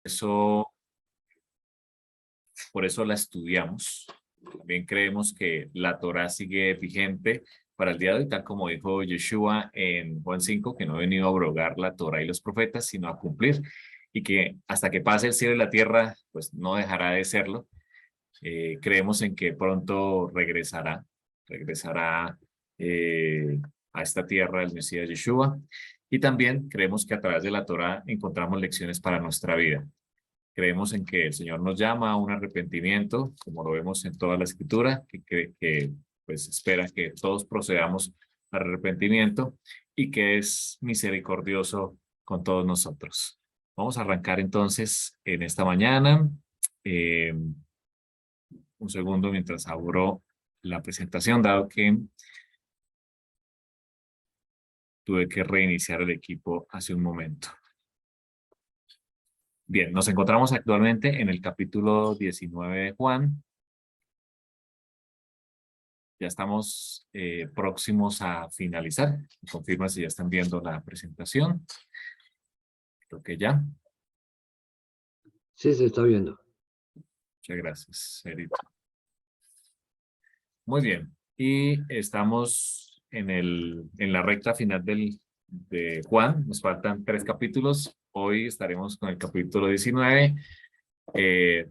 Eso, por eso la estudiamos. También creemos que la Torá sigue vigente para el día de hoy, tal como dijo Yeshua en Juan 5, que no ha venido a abrogar la Torá y los profetas, sino a cumplir, y que hasta que pase el cielo y la tierra, pues no dejará de serlo. Creemos en que pronto regresará a esta tierra el Mesías Yeshua, y también creemos que a través de la Torá encontramos lecciones para nuestra vida. Creemos en que el Señor nos llama a un arrepentimiento, como lo vemos en toda la Escritura, que pues espera que todos procedamos al arrepentimiento y que es misericordioso con todos nosotros. Vamos a arrancar entonces en esta mañana. Un segundo mientras abro la presentación, dado que tuve que reiniciar el equipo hace un momento. Bien, nos encontramos actualmente en el capítulo 19 de Juan. Ya estamos próximos a finalizar. Me confirma si ya están viendo la presentación. Creo que ya. Sí, se está viendo. Muchas gracias, Erito. Muy bien. Y estamos en la recta final de Juan. Nos faltan 3 capítulos. Hoy estaremos con el capítulo 19.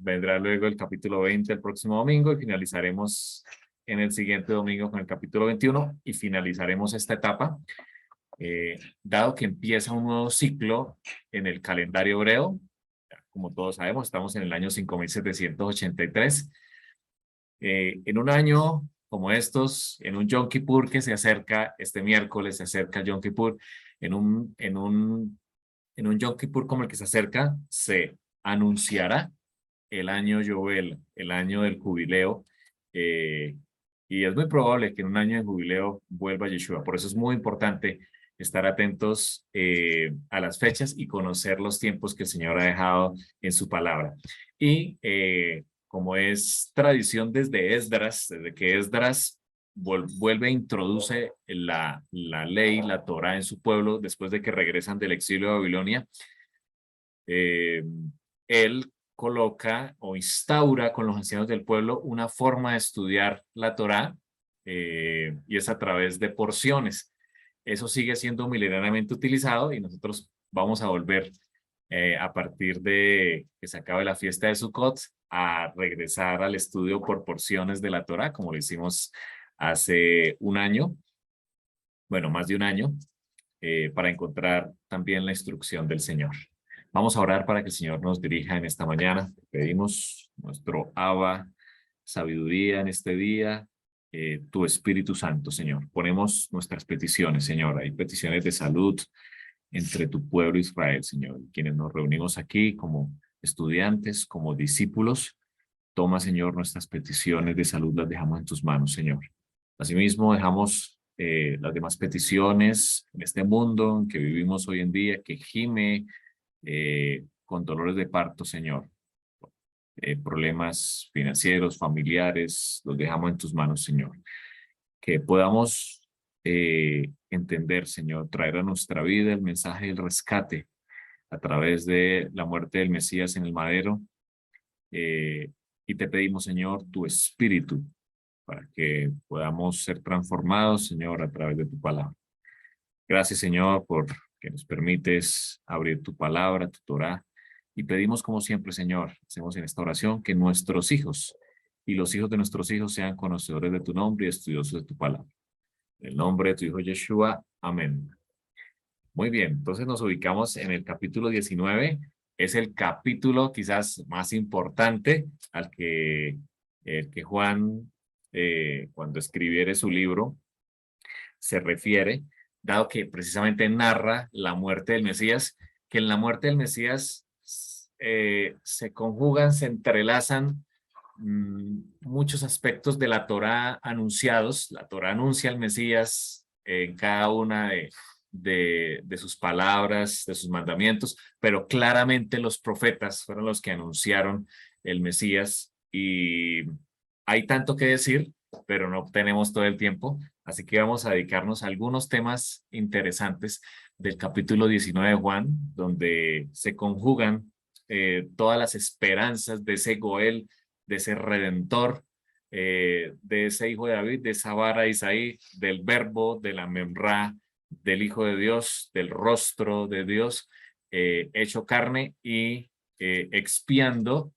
Vendrá luego el capítulo 20 el próximo domingo y finalizaremos en el siguiente domingo con el capítulo 21 y finalizaremos esta etapa. Dado que empieza un nuevo ciclo en el calendario hebreo, como todos sabemos, estamos en el año 5783. En un año como estos, en un Yom Kippur que se acerca, este miércoles se acerca Yom Kippur, en un Yom Kippur como el que se acerca, se anunciará el año Yovel, el año del jubileo, y es muy probable que en un año de jubileo vuelva Yeshua. Por eso es muy importante estar atentos a las fechas y conocer los tiempos que el Señor ha dejado en su palabra. Y como es tradición desde Esdras, desde que Esdras vuelve e introduce la ley, la Torá en su pueblo, después de que regresan del exilio de Babilonia, él coloca o instaura con los ancianos del pueblo una forma de estudiar la Torá, y es a través de porciones. Eso sigue siendo milenariamente utilizado y nosotros vamos a volver a partir de que se acabe la fiesta de Sukkot a regresar al estudio por porciones de la Torá, como lo hicimos hace un año, bueno, más de un año, para encontrar también la instrucción del Señor. Vamos a orar para que el Señor nos dirija en esta mañana. Pedimos nuestro Abba, sabiduría en este día, tu Espíritu Santo, Señor. Ponemos nuestras peticiones, Señor. Hay peticiones de salud entre tu pueblo Israel, Señor. Quienes nos reunimos aquí como estudiantes, como discípulos, toma, Señor, nuestras peticiones de salud, las dejamos en tus manos, Señor. Asimismo, dejamos las demás peticiones en este mundo en que vivimos hoy en día, que gime con dolores de parto, Señor. Problemas financieros, familiares, los dejamos en tus manos, Señor. Que podamos entender, Señor, traer a nuestra vida el mensaje del rescate a través de la muerte del Mesías en el madero. Y te pedimos, Señor, tu espíritu para que podamos ser transformados, Señor, a través de tu palabra. Gracias, Señor, por que nos permites abrir tu palabra, tu Torá. Y pedimos, como siempre, Señor, hacemos en esta oración que nuestros hijos y los hijos de nuestros hijos sean conocedores de tu nombre y estudiosos de tu palabra. En el nombre de tu Hijo Yeshua. Amén. Muy bien, entonces nos ubicamos en el capítulo 19. Es el capítulo quizás más importante al que Juan, cuando escribiere su libro, se refiere, dado que precisamente narra la muerte del Mesías, que en la muerte del Mesías se conjugan, se entrelazan muchos aspectos de la Torá anunciados. La Torá anuncia al Mesías en cada una de sus palabras, de sus mandamientos, pero claramente los profetas fueron los que anunciaron el Mesías, y hay tanto que decir, pero no tenemos todo el tiempo, así que vamos a dedicarnos a algunos temas interesantes del capítulo 19 de Juan, donde se conjugan todas las esperanzas de ese Goel, de ese Redentor, de ese Hijo de David, de esa vara de Isaí, del Verbo, de la Memra, del Hijo de Dios, del rostro de Dios, hecho carne y expiando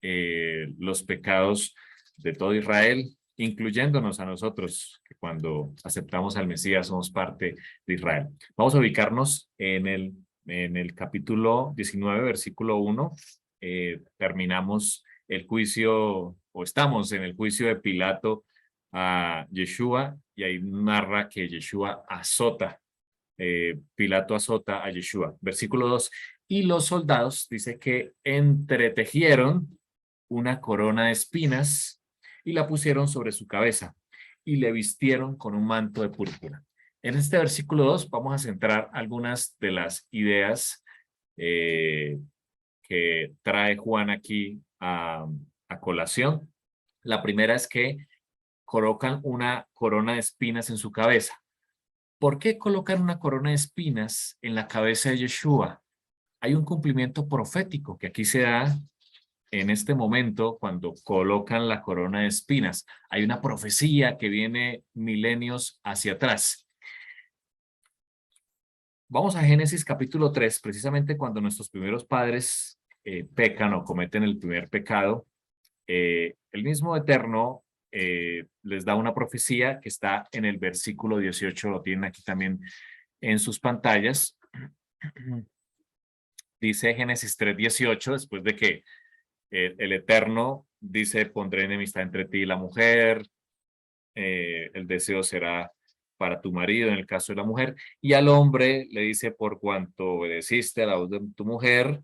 los pecados de todo Israel, incluyéndonos a nosotros, que cuando aceptamos al Mesías somos parte de Israel. Vamos a ubicarnos en el capítulo 19, versículo 1. Terminamos el juicio, o estamos en el juicio de Pilato a Yeshua, y ahí narra que Yeshua azota, Pilato azota a Yeshua. Versículo 2. Y los soldados, dice que entretejieron una corona de espinas y la pusieron sobre su cabeza y le vistieron con un manto de púrpura. En este versículo 2 vamos a centrar algunas de las ideas que trae Juan aquí a colación. La primera es que colocan una corona de espinas en su cabeza. ¿Por qué colocan una corona de espinas en la cabeza de Yeshua? Hay un cumplimiento profético que aquí se da en este momento cuando colocan la corona de espinas. Hay una profecía que viene milenios hacia atrás. Vamos a Génesis capítulo 3, precisamente cuando nuestros primeros padres pecan o cometen el primer pecado. El mismo Eterno les da una profecía que está en el versículo 18, lo tienen aquí también en sus pantallas. Dice Génesis 3:18, después de que el Eterno dice, pondré enemistad entre ti y la mujer, el deseo será para tu marido en el caso de la mujer, y al hombre le dice, por cuanto obedeciste a la voz de tu mujer,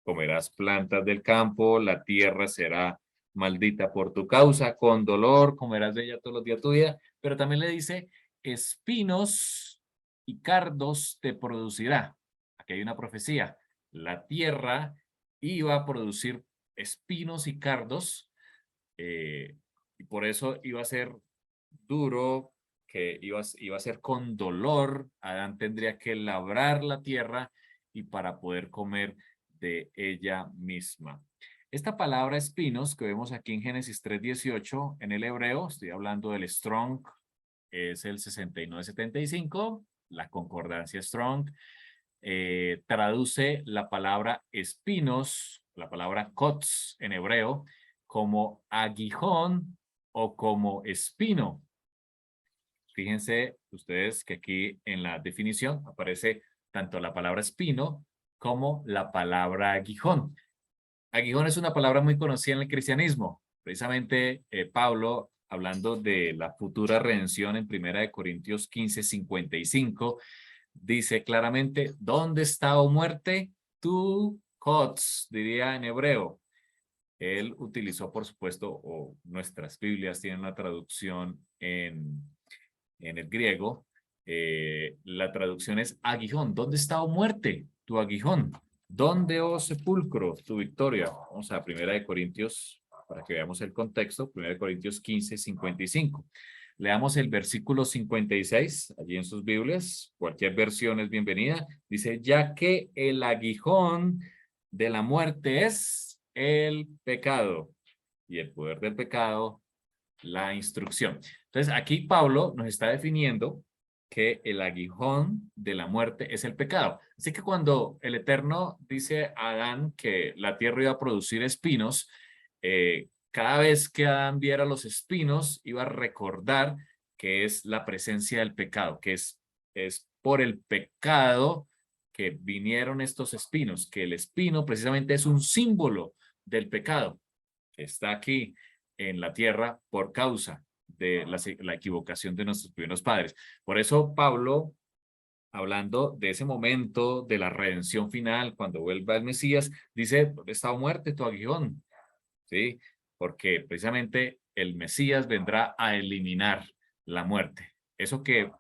comerás plantas del campo, la tierra será maldita por tu causa, con dolor comerás de ella todos los días de tu vida, pero también le dice, espinos y cardos te producirá. Aquí hay una profecía, la tierra iba a producir espinos y cardos, y por eso iba a ser duro, que iba a ser con dolor. Adán tendría que labrar la tierra y para poder comer de ella misma. Esta palabra espinos que vemos aquí en Génesis 3:18 en el hebreo, estoy hablando del Strong, es el 6975, la concordancia Strong, traduce la palabra espinos, la palabra kotz en hebreo, como aguijón o como espino. Fíjense ustedes que aquí en la definición aparece tanto la palabra espino como la palabra aguijón. Aguijón es una palabra muy conocida en el cristianismo. Precisamente Pablo, hablando de la futura redención en 1 Corintios 15:55, dice claramente, ¿dónde está, oh muerte, tu kotz? Diría en hebreo. Él utilizó, por supuesto, o nuestras Biblias tienen una traducción en el griego. La traducción es aguijón. ¿Dónde está, oh muerte, tu aguijón? ¿Dónde, oh sepulcro, tu victoria? Vamos a 1 Corintios, para que veamos el contexto. 1 Corintios 15:55. Leamos el versículo 56, allí en sus Biblias. Cualquier versión es bienvenida. Dice, ya que el aguijón de la muerte es el pecado, y el poder del pecado, la instrucción. Entonces, aquí Pablo nos está definiendo que el aguijón de la muerte es el pecado. Así que cuando el Eterno dice a Adán que la tierra iba a producir espinos, cada vez que Adán viera los espinos, iba a recordar que es la presencia del pecado, que es por el pecado que vinieron estos espinos, que el espino precisamente es un símbolo del pecado que está aquí en la tierra por causa de la equivocación de nuestros primeros padres. Por eso Pablo, hablando de ese momento de la redención final, cuando vuelva el Mesías, dice, ¿dónde está muerte tu aguijón? ¿Sí? Porque precisamente el Mesías vendrá a eliminar la muerte. Eso que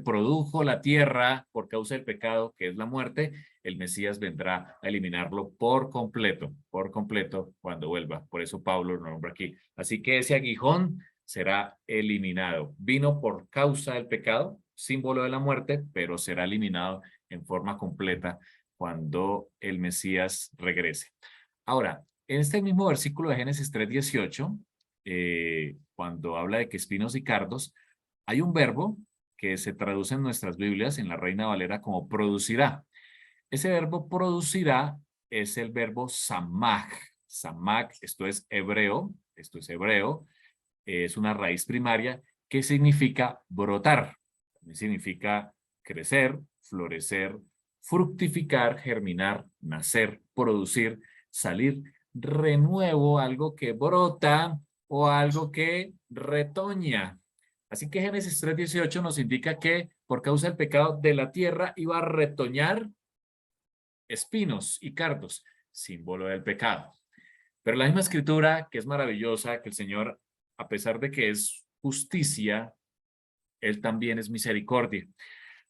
produjo la tierra por causa del pecado, que es la muerte, el Mesías vendrá a eliminarlo por completo cuando vuelva. Por eso Pablo lo nombra aquí. Así que ese aguijón será eliminado. Vino por causa del pecado, símbolo de la muerte, pero será eliminado en forma completa cuando el Mesías regrese. Ahora, en este mismo versículo de Génesis 3:18, cuando habla de que espinos y cardos, hay un verbo que se traduce en nuestras Biblias, en la Reina Valera, como producirá. Ese verbo producirá es el verbo samaj. Samaj, esto es hebreo, es una raíz primaria que significa brotar. También significa crecer, florecer, fructificar, germinar, nacer, producir, salir, renuevo, algo que brota o algo que retoña. Así que Génesis 3:18 nos indica que por causa del pecado de la tierra iba a retoñar espinos y cardos, símbolo del pecado. Pero la misma escritura, que es maravillosa, que el Señor, a pesar de que es justicia, Él también es misericordia.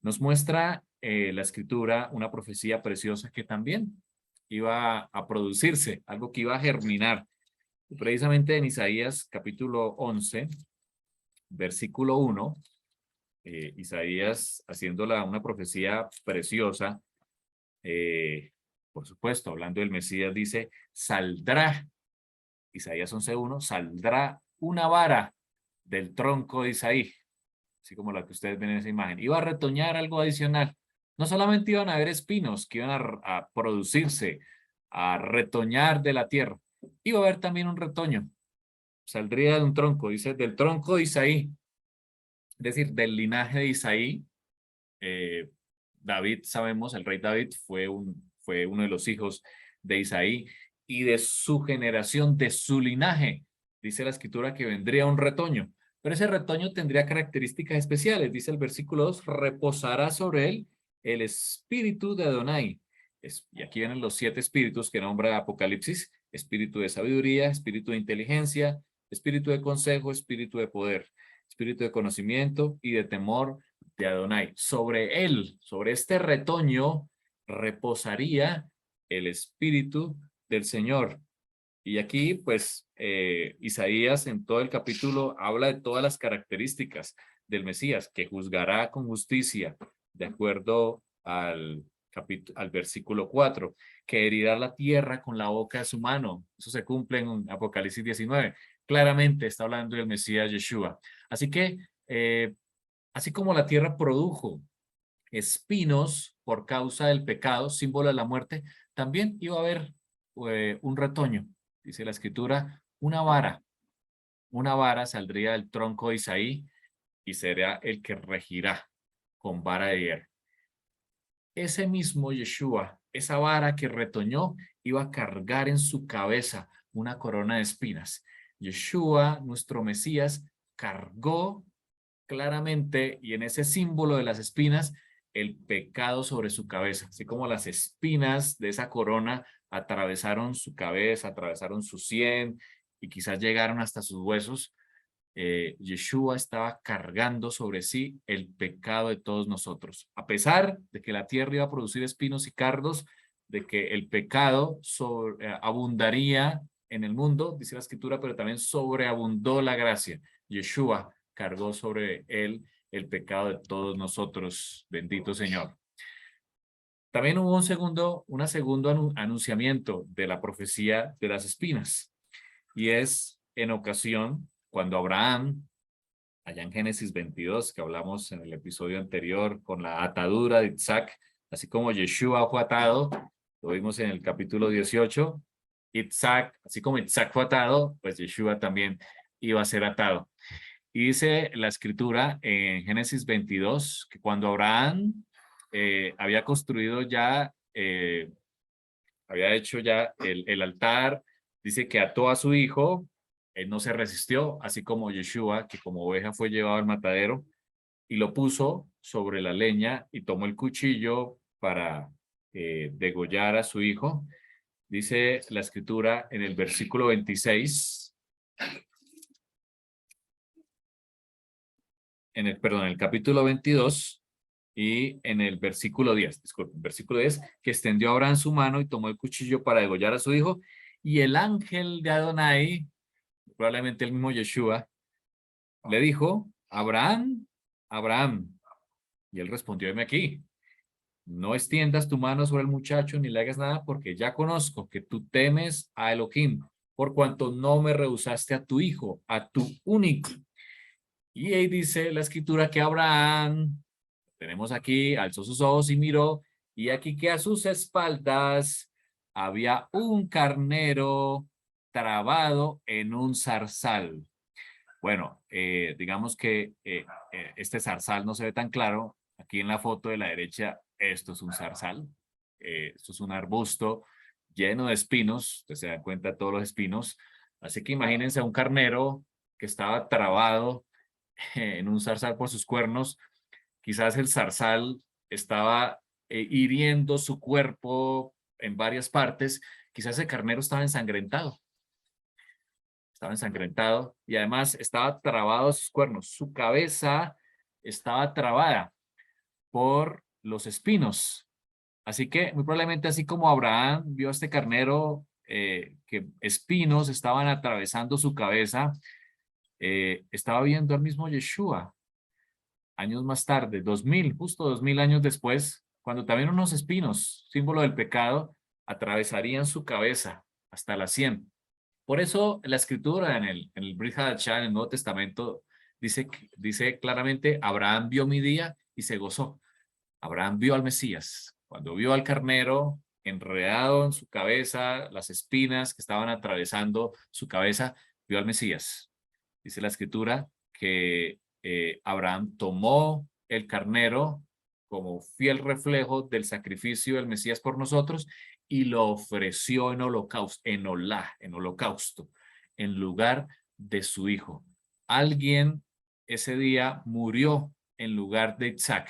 Nos muestra la escritura una profecía preciosa que también iba a producirse, algo que iba a germinar. Precisamente en Isaías capítulo 11, versículo 1, Isaías haciéndola una profecía preciosa, por supuesto, hablando del Mesías, dice, saldrá, Isaías 11:1, saldrá una vara del tronco de Isaí, así como la que ustedes ven en esa imagen. Iba a retoñar algo adicional. No solamente iban a haber espinos que iban a producirse, a retoñar de la tierra, iba a haber también un retoño. Saldría de un tronco, dice, del tronco de Isaí, es decir, del linaje de Isaí. eh, David, sabemos, el rey David fue uno de los hijos de Isaí y de su generación, de su linaje. Dice la escritura que vendría un retoño, pero ese retoño tendría características especiales. Dice el versículo 2, reposará sobre él el espíritu de Adonai. Y aquí vienen los 7 espíritus que nombra Apocalipsis: espíritu de sabiduría, espíritu de inteligencia, espíritu de consejo, espíritu de poder, espíritu de conocimiento y de temor de Adonai. Sobre él, sobre este retoño, reposaría el espíritu del Señor. Y aquí, pues, Isaías en todo el capítulo habla de todas las características del Mesías, que juzgará con justicia, de acuerdo al versículo 4, que herirá la tierra con la boca de su mano. Eso se cumple en Apocalipsis 19. Claramente está hablando del Mesías Yeshua. Así que, así como la tierra produjo espinos por causa del pecado, símbolo de la muerte, también iba a haber un retoño. Dice la escritura, una vara saldría del tronco de Isaí y será el que regirá con vara de hierro. Ese mismo Yeshua, esa vara que retoñó, iba a cargar en su cabeza una corona de espinas. Yeshua, nuestro Mesías, cargó claramente y en ese símbolo de las espinas el pecado sobre su cabeza, así como las espinas de esa corona atravesaron su cabeza, atravesaron su sien y quizás llegaron hasta sus huesos. Yeshua estaba cargando sobre sí el pecado de todos nosotros. A pesar de que la tierra iba a producir espinos y cardos, de que el pecado abundaría en el mundo, dice la escritura, pero también sobreabundó la gracia. Yeshua cargó sobre él el pecado de todos nosotros. Bendito Señor. También hubo un segundo anunciamiento de la profecía de las espinas, y es en ocasión cuando Abraham, allá en Génesis 22, que hablamos en el episodio anterior, con la atadura de Isaac, así como Yeshua fue atado, lo vimos en el capítulo 18, Isaac, así como Isaac fue atado, pues Yeshua también iba a ser atado. Y dice la escritura en Génesis 22 que cuando Abraham había construido ya, había hecho ya el altar, dice que ató a su hijo, él no se resistió, así como Yeshua, que como oveja fue llevado al matadero, y lo puso sobre la leña y tomó el cuchillo para degollar a su hijo. Dice la escritura en el versículo 26, en el capítulo 22 y en el versículo 10, disculpen, versículo 10, que extendió a Abraham su mano y tomó el cuchillo para degollar a su hijo, y el ángel de Adonai, probablemente el mismo Yeshua, le dijo, Abraham, Abraham, y él respondió, heme aquí. no extiendas tu mano sobre el muchacho ni le hagas nada, porque ya conozco que tú temes a Elohim, por cuanto no me rehusaste a tu hijo, a tu único. Y ahí dice la escritura que Abraham, tenemos aquí, alzó sus ojos y miró, y aquí que a sus espaldas había un carnero trabado en un zarzal. Bueno, digamos que este zarzal no se ve tan claro. Aquí en la foto de la derecha, esto es un zarzal. Esto es un arbusto lleno de espinos. Usted se da cuenta de todos los espinos. Así que imagínense a un carnero que estaba trabado en un zarzal por sus cuernos. Quizás el zarzal estaba hiriendo su cuerpo en varias partes. Quizás el carnero estaba ensangrentado y además estaba trabado a sus cuernos. Su cabeza estaba trabada por los espinos. Así que muy probablemente así como Abraham vio a este carnero que espinos estaban atravesando su cabeza, estaba viendo al mismo Yeshua años más tarde, 2000, justo 2000 años después, cuando también unos espinos, símbolo del pecado, atravesarían su cabeza hasta la sien. Por eso la escritura en el Brit Hadashah, en el Nuevo Testamento, dice claramente, Abraham vio mi día y se gozó. Abraham vio al Mesías. Cuando vio al carnero enredado en su cabeza, las espinas que estaban atravesando su cabeza, vio al Mesías. Dice la escritura que Abraham tomó el carnero como fiel reflejo del sacrificio del Mesías por nosotros y lo ofreció en holocausto, en holocausto, en lugar de su hijo. Alguien ese día murió en lugar de Isaac.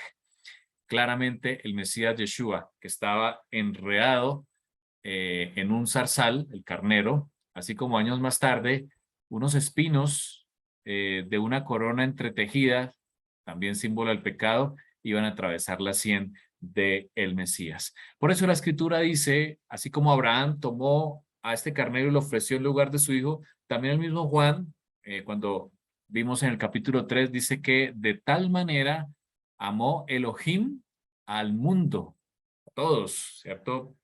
Claramente el Mesías Yeshua, que estaba enredado en un zarzal, el carnero, así como años más tarde, unos espinos de una corona entretejida, también símbolo del pecado, iban a atravesar la sien de el Mesías. Por eso la escritura dice, así como Abraham tomó a este carnero y lo ofreció en lugar de su hijo, también el mismo Juan, cuando vimos en el capítulo 3, dice que de tal manera amó Elohim al mundo, a todos, ¿cierto?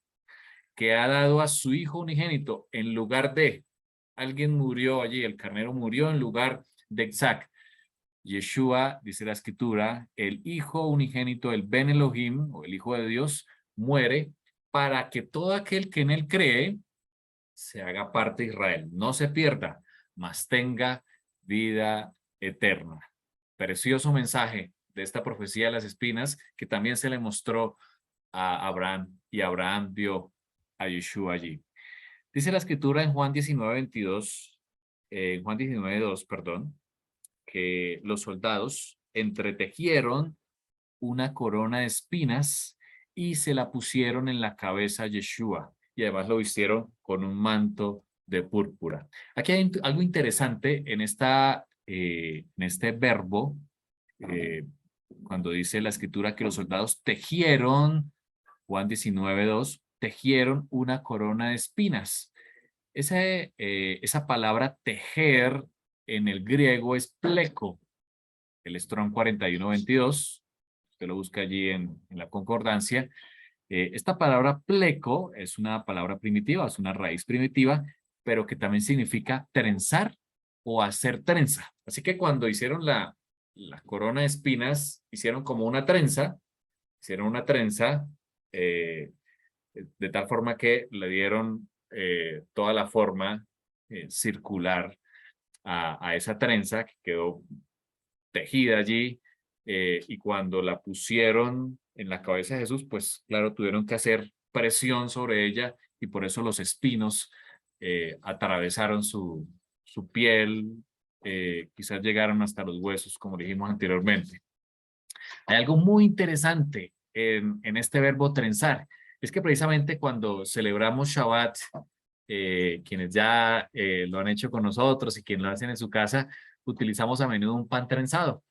Que ha dado a su hijo unigénito en lugar de, alguien murió allí, el carnero murió en lugar de Isaac. Yeshua, dice la escritura, el hijo unigénito, el Ben Elohim, o el hijo de Dios, muere para que todo aquel que en él cree se haga parte de Israel, no se pierda, mas tenga vida eterna. Precioso mensaje de esta profecía de las espinas que también se le mostró a Abraham y Abraham vio a Yeshua allí. Dice la escritura en Juan 19:22, en Juan 19:2, perdón, que los soldados entretejieron una corona de espinas y se la pusieron en la cabeza a Yeshua y además lo vistieron con un manto de púrpura. Aquí hay algo interesante en este verbo, eh, cuando dice la escritura que los soldados tejieron, Juan 19:2, tejieron una corona de espinas. Esa palabra tejer en el griego es pleco, el Strong 4122, usted lo busca allí en la concordancia. Esta palabra pleco es una palabra primitiva, es una raíz primitiva, pero que también significa trenzar o hacer trenza. Así que cuando hicieron la corona de espinas, hicieron una trenza eh, de tal forma que le dieron toda la forma circular a esa trenza que quedó tejida allí, y cuando la pusieron en la cabeza de Jesús, pues claro, tuvieron que hacer presión sobre ella y por eso los espinos atravesaron su piel, quizás llegaron hasta los huesos, como dijimos anteriormente. Hay algo muy interesante en este verbo trenzar, es que precisamente cuando celebramos Shabbat, quienes ya lo han hecho con nosotros y quienes lo hacen en su casa, utilizamos a menudo un pan trenzado.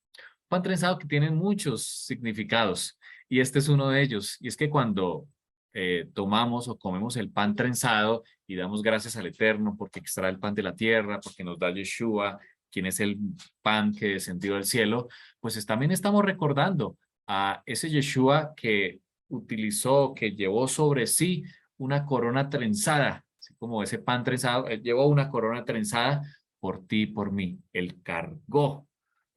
Pan trenzado que tiene muchos significados y este es uno de ellos. Y es que cuando tomamos o comemos el pan trenzado y damos gracias al Eterno porque extrae el pan de la tierra, porque nos da Yeshua, quien es el pan que descendió del cielo, pues también estamos recordando a ese Yeshua que utilizó, que llevó sobre sí una corona trenzada, así como ese pan trenzado, él llevó una corona trenzada por ti y por mí. Él cargó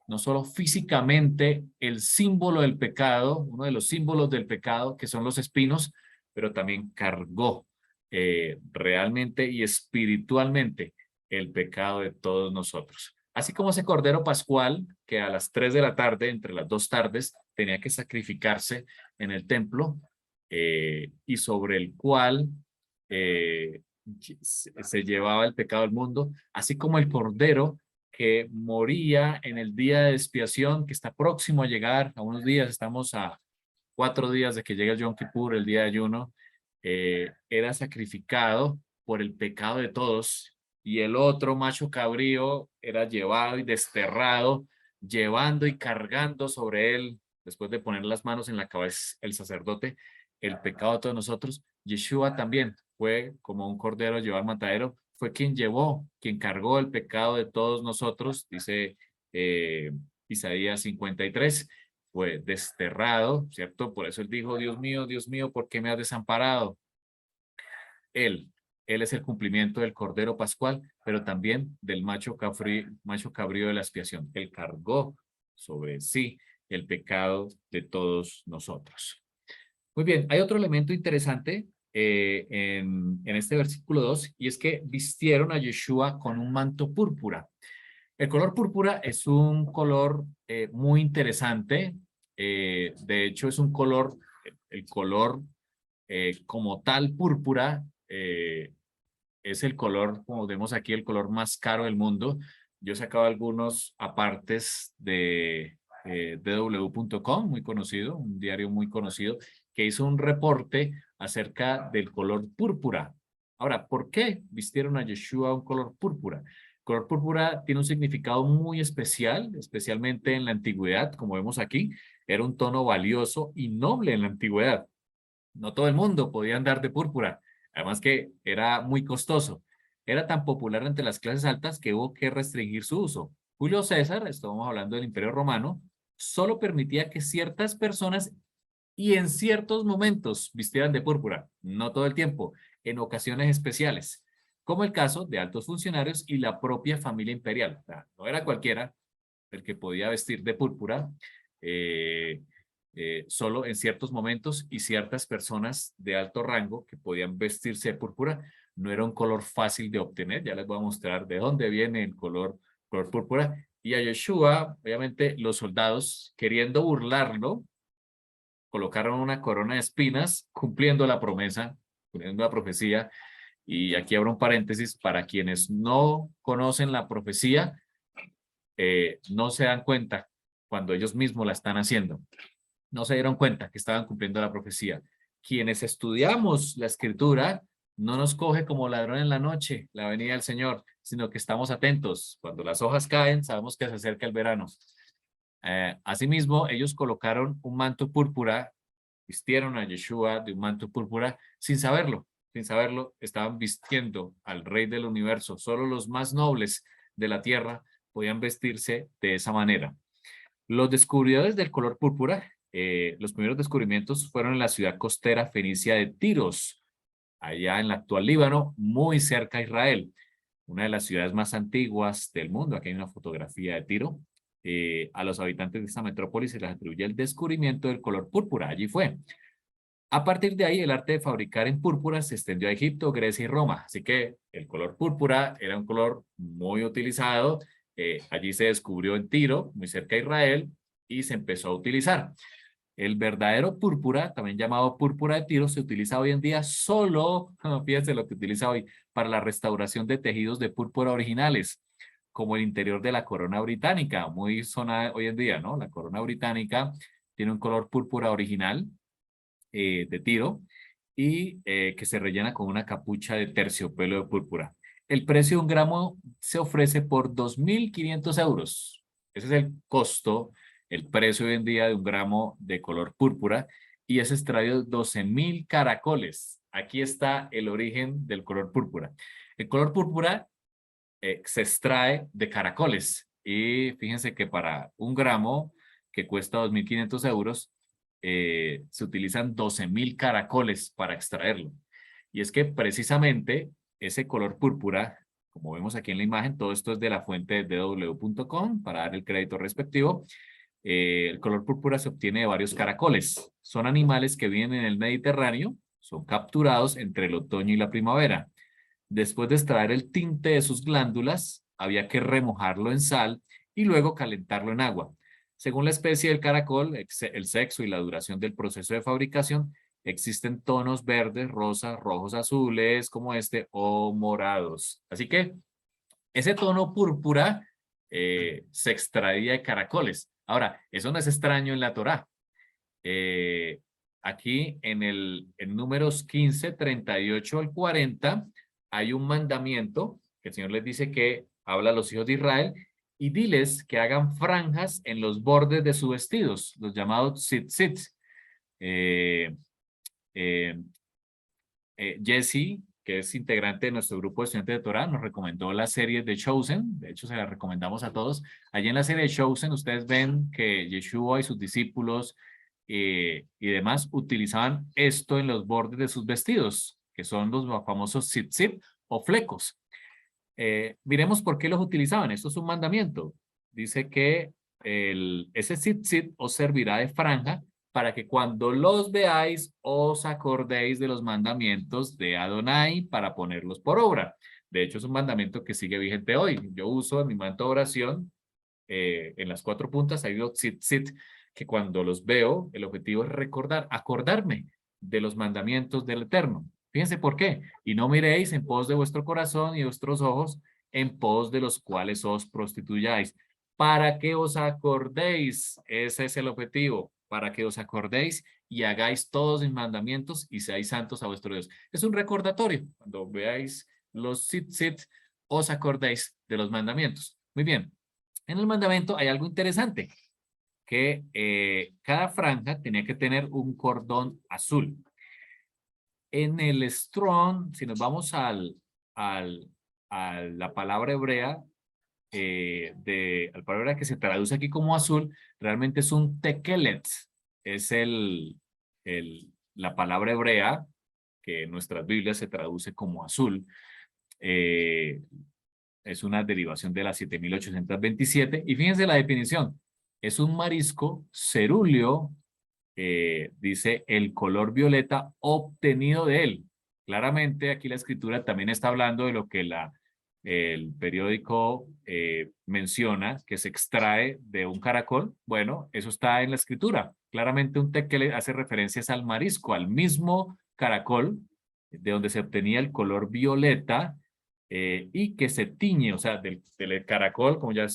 no solo físicamente el símbolo del pecado, uno de los símbolos del pecado, que son los espinos, pero también cargó realmente y espiritualmente el pecado de todos nosotros. Así como ese Cordero Pascual, que a las 3 de la tarde, entre las 2 tardes, tenía que sacrificarse en el templo y sobre el cual eh, se llevaba el pecado del mundo, así como el Cordero que moría en el día de expiación, que está próximo a llegar, a unos días, estamos a 4 días de que llegue el Yom Kippur, el día de ayuno, era sacrificado por el pecado de todos, y el otro macho cabrío era llevado y desterrado, llevando y cargando sobre él, después de poner las manos en la cabeza el sacerdote, el pecado de todos nosotros. Yeshua también fue como un cordero llevado al matadero, fue quien llevó, quien cargó el pecado de todos nosotros, dice Isaías 53, fue desterrado, ¿cierto? Por eso él dijo, Dios mío, ¿por qué me has desamparado? Él, él es el cumplimiento del Cordero Pascual, pero también del macho cabrío de la expiación. Él cargó sobre sí el pecado de todos nosotros. Muy bien, hay otro elemento interesante en este versículo 2, y es que vistieron a Yeshua con un manto púrpura. El color púrpura es un color muy interesante. De hecho, es un color, el color como tal púrpura, es el color, como vemos aquí, el color más caro del mundo. Yo he sacado algunos apartes de dw.com, muy conocido, un diario muy conocido, que hizo un reporte acerca del color púrpura. Ahora, ¿por qué vistieron a Yeshua un color púrpura? El color púrpura tiene un significado muy especial, especialmente en la antigüedad, como vemos aquí. Era un tono valioso y noble en la antigüedad. No todo el mundo podía andar de púrpura, además que era muy costoso. Era tan popular entre las clases altas que hubo que restringir su uso. Julio César, estamos hablando del Imperio Romano, solo permitía que ciertas personas y en ciertos momentos vistieran de púrpura, no todo el tiempo, en ocasiones especiales, como el caso de altos funcionarios y la propia familia imperial. O sea, no era cualquiera el que podía vestir de púrpura, eh, solo en ciertos momentos, y ciertas personas de alto rango que podían vestirse de púrpura. No era un color fácil de obtener, ya les voy a mostrar de dónde viene el color púrpura. Y a Yeshua, obviamente, los soldados, queriendo burlarlo, colocaron una corona de espinas, cumpliendo la promesa, cumpliendo la profecía. Y aquí abro un paréntesis, para quienes no conocen la profecía, no se dan cuenta cuando ellos mismos la están haciendo. No se dieron cuenta que estaban cumpliendo la profecía. Quienes estudiamos la escritura, no nos coge como ladrón en la noche la venida del Señor, sino que estamos atentos. Cuando las hojas caen, sabemos que se acerca el verano. Asimismo, ellos colocaron un manto púrpura, vistieron a Yeshua de un manto púrpura sin saberlo, estaban vistiendo al Rey del universo. Solo los más nobles de la tierra podían vestirse de esa manera. Los descubridores del color púrpura, los primeros descubrimientos fueron en la ciudad costera fenicia de Tiros, allá en el actual Líbano, muy cerca a Israel, una de las ciudades más antiguas del mundo. Aquí hay una fotografía de Tiro. A los habitantes de esta metrópolis se les atribuye el descubrimiento del color púrpura. Allí fue. A partir de ahí, el arte de fabricar en púrpura se extendió a Egipto, Grecia y Roma. Así que el color púrpura era un color muy utilizado. Allí se descubrió en Tiro, muy cerca de Israel, y se empezó a utilizar. El verdadero púrpura, también llamado púrpura de Tiro, se utiliza hoy en día solo, fíjense lo que utiliza hoy, para la restauración de tejidos de púrpura originales, como el interior de la corona británica, muy sonada hoy en día, ¿no? La corona británica tiene un color púrpura original, de Tiro, y que se rellena con una capucha de terciopelo de púrpura. El precio de un gramo se ofrece por 2.500 euros. Ese es el costo, el precio hoy en día de un gramo de color púrpura, y es extraído 12.000 caracoles. Aquí está el origen del color púrpura. El color púrpura se extrae de caracoles, y fíjense que para un gramo que cuesta 2.500 euros, se utilizan 12.000 caracoles para extraerlo. Y es que precisamente ese color púrpura, como vemos aquí en la imagen, todo esto es de la fuente de dw.com para dar el crédito respectivo. El color púrpura se obtiene de varios caracoles. Son animales que viven en el Mediterráneo, son capturados entre el otoño y la primavera. Después de extraer el tinte de sus glándulas, había que remojarlo en sal y luego calentarlo en agua. Según la especie del caracol, el sexo y la duración del proceso de fabricación, existen tonos verdes, rosas, rojos, azules, como este, o morados. Así que ese tono púrpura se extraía de caracoles. Ahora, eso no es extraño en la Torá. Eh, Aquí en números 15, 38 al 40, hay un mandamiento que el Señor les dice que habla a los hijos de Israel y diles que hagan franjas en los bordes de sus vestidos, los llamados tzitzit. Eh, eh, Jesse, que es integrante de nuestro grupo de estudiantes de Torah, nos recomendó la serie de Chosen. De hecho, se la recomendamos a todos. Allí en la serie de Chosen, ustedes ven que Yeshua y sus discípulos y demás utilizaban esto en los bordes de sus vestidos, que son los famosos tzitzit o flecos. Miremos por qué los utilizaban. Esto es un mandamiento. Dice que ese tzitzit os servirá de franja para que cuando los veáis os acordéis de los mandamientos de Adonai para ponerlos por obra. De hecho, es un mandamiento que sigue vigente hoy. Yo uso en mi manto de oración, en las 4 puntas, hay los tzitzit, que cuando los veo, el objetivo es acordarme de los mandamientos del Eterno. Fíjense por qué. Y no miréis en pos de vuestro corazón y de vuestros ojos, en pos de los cuales os prostituyáis. Para que os acordéis, ese es el objetivo, para que os acordéis y hagáis todos mis mandamientos y seáis santos a vuestro Dios. Es un recordatorio. Cuando veáis los tzitzit, os acordéis de los mandamientos. Muy bien. En el mandamiento hay algo interesante, que cada franja tenía que tener un cordón azul. En el Strong, si nos vamos a la palabra hebrea, la palabra que se traduce aquí como azul, realmente es un tekelet, es la palabra hebrea que en nuestras Biblias se traduce como azul. Es una derivación de la 7827 y fíjense la definición, es un marisco cerúleo, dice el color violeta obtenido de él. Claramente aquí la escritura también está hablando de lo que el periódico menciona, que se extrae de un caracol. Bueno, eso está en la escritura. Claramente un tequele hace referencias al marisco, al mismo caracol de donde se obtenía el color violeta y que se tiñe, o sea, del caracol, como ya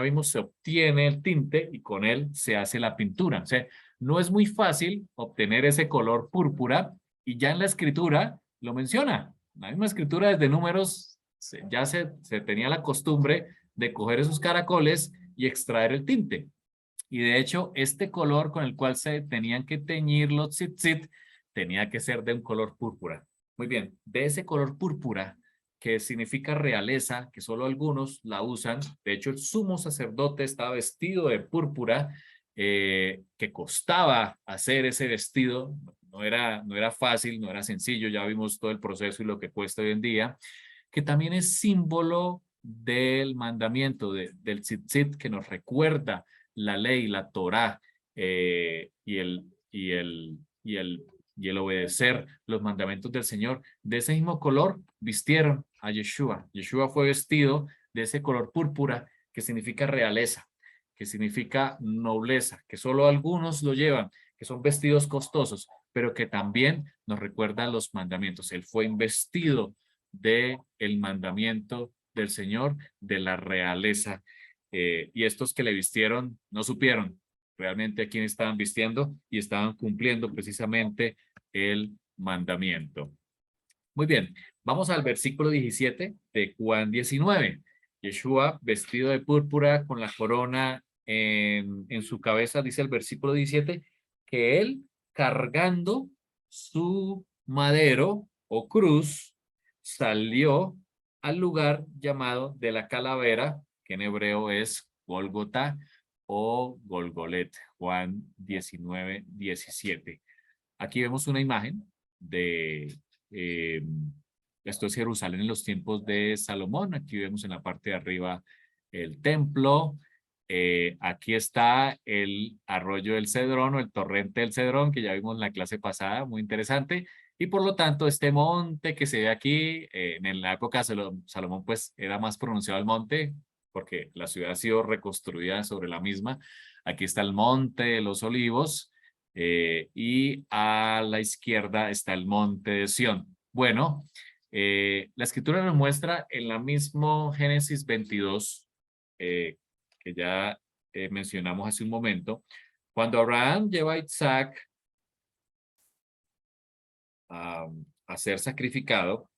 vimos, se obtiene el tinte y con él se hace la pintura. O sea, no es muy fácil obtener ese color púrpura y ya en la escritura lo menciona. La misma escritura desde números ya se tenía la costumbre de coger esos caracoles y extraer el tinte. Y de hecho, este color con el cual se tenían que teñir los tzitzit tenía que ser de un color púrpura. Muy bien, de ese color púrpura que significa realeza, que solo algunos la usan. De hecho, el sumo sacerdote estaba vestido de púrpura, que costaba hacer ese vestido. No era fácil, no era sencillo. Ya vimos todo el proceso y lo que cuesta hoy en día, que también es símbolo del mandamiento del tzitzit, que nos recuerda la ley, la Torá, y el obedecer los mandamientos del Señor. De ese mismo color vistieron a Yeshua. Yeshua fue vestido de ese color púrpura, que significa realeza, que significa nobleza, que solo algunos lo llevan, que son vestidos costosos, pero que también nos recuerdan los mandamientos. Él fue investido de el mandamiento del Señor, de la realeza. Y estos que le vistieron no supieron realmente a quién estaban vistiendo y estaban cumpliendo precisamente el mandamiento. Muy bien, vamos al versículo 17 de Juan 19. Yeshua vestido de púrpura con la corona en su cabeza, dice el versículo 17, que él cargando su madero o cruz salió al lugar llamado de la calavera, que en hebreo es Gólgota, o Golgolet, Juan 19, 17. Aquí vemos una imagen de, esto es Jerusalén en los tiempos de Salomón. Aquí vemos en la parte de arriba el templo. Aquí está el arroyo del Cedrón o el torrente del Cedrón, que ya vimos en la clase pasada, muy interesante. Y por lo tanto, este monte que se ve aquí, en la época de Salomón, pues era más pronunciado el monte, porque la ciudad ha sido reconstruida sobre la misma. Aquí está el monte de los olivos, y a la izquierda está el monte de Sión. Bueno, la escritura nos muestra en la misma Génesis 22, que ya mencionamos hace un momento, cuando Abraham lleva a Isaac a ser sacrificado,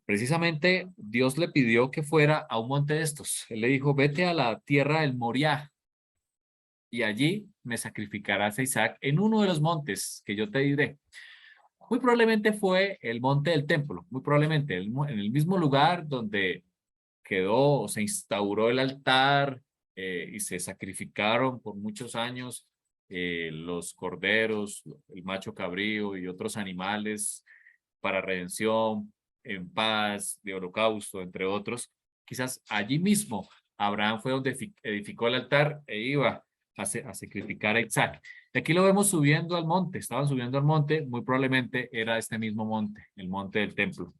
precisamente Dios le pidió que fuera a un monte de estos. Él le dijo, vete a la tierra del Moriah y allí me sacrificarás a Isaac en uno de los montes que yo te diré. Muy probablemente fue el monte del templo, muy probablemente en el mismo lugar donde quedó o se instauró el altar, y se sacrificaron por muchos años los corderos, el macho cabrío y otros animales para redención, en paz, de holocausto, entre otros. Quizás allí mismo Abraham fue donde edificó el altar e iba a sacrificar a Isaac. Y aquí lo vemos subiendo al monte, estaban subiendo al monte, muy probablemente era este mismo monte, el monte del templo.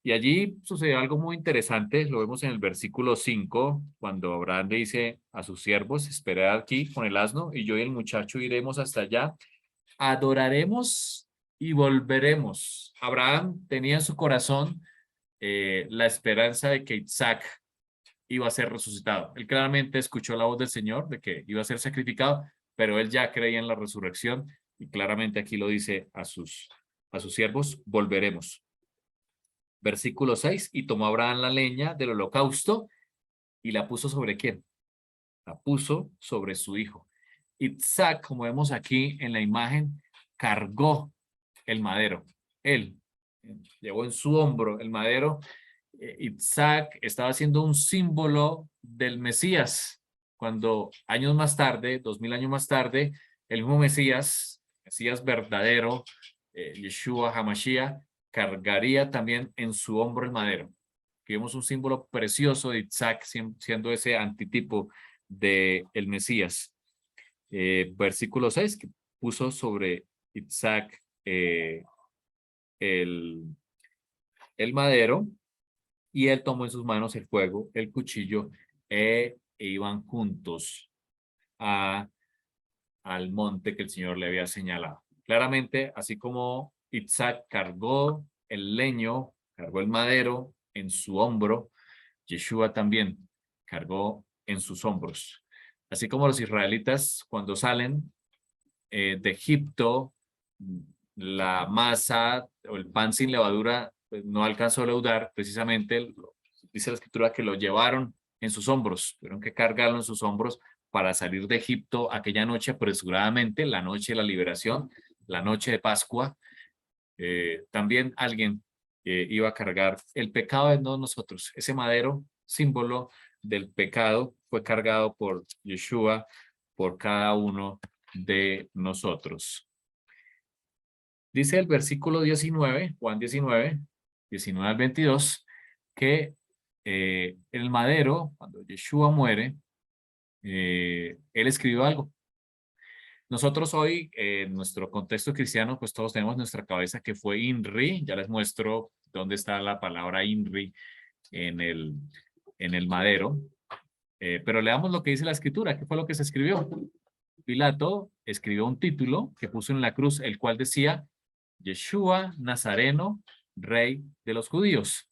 Y allí sucedió algo muy interesante, lo vemos en el versículo 5, cuando Abraham le dice a sus siervos, esperad aquí con el asno, y yo y el muchacho iremos hasta allá, adoraremos y volveremos. Abraham tenía en su corazón la esperanza de que Isaac iba a ser resucitado. Él claramente escuchó la voz del Señor de que iba a ser sacrificado, pero él ya creía en la resurrección y claramente aquí lo dice a sus siervos, volveremos. Versículo 6, y tomó Abraham la leña del holocausto y la puso sobre ¿quién? La puso sobre su hijo. Isaac, como vemos aquí en la imagen, cargó el madero. Él llevó en su hombro el madero. Isaac estaba siendo un símbolo del Mesías, cuando años más tarde, 2000 años más tarde, el mismo Mesías verdadero, Yeshua HaMashiach, cargaría también en su hombro el madero. Aquí vemos un símbolo precioso de Isaac siendo ese antitipo de el Mesías. Versículo 6, que puso sobre Isaac el madero, y él tomó en sus manos el fuego, el cuchillo, e iban juntos al monte que el Señor le había señalado. Claramente, así como Isaac cargó el leño, cargó el madero en su hombro, Yeshua también cargó en sus hombros. Así como los israelitas cuando salen de Egipto, la masa o el pan sin levadura pues, no alcanzó a leudar, precisamente dice la escritura que lo llevaron en sus hombros, tuvieron que cargarlo en sus hombros para salir de Egipto aquella noche apresuradamente, la noche de la liberación, la noche de Pascua. También alguien iba a cargar el pecado de no nosotros. Ese madero, símbolo del pecado, fue cargado por Yeshua, por cada uno de nosotros. Dice el versículo 19, Juan 19, 19 al 22, que el madero, cuando Yeshua muere, él escribió algo. Nosotros hoy, en nuestro contexto cristiano, pues todos tenemos nuestra cabeza que fue INRI. Ya les muestro dónde está la palabra INRI en el madero. Pero leamos lo que dice la escritura. ¿Qué fue lo que se escribió? Pilato escribió un título que puso en la cruz, el cual decía, Yeshua Nazareno, Rey de los Judíos.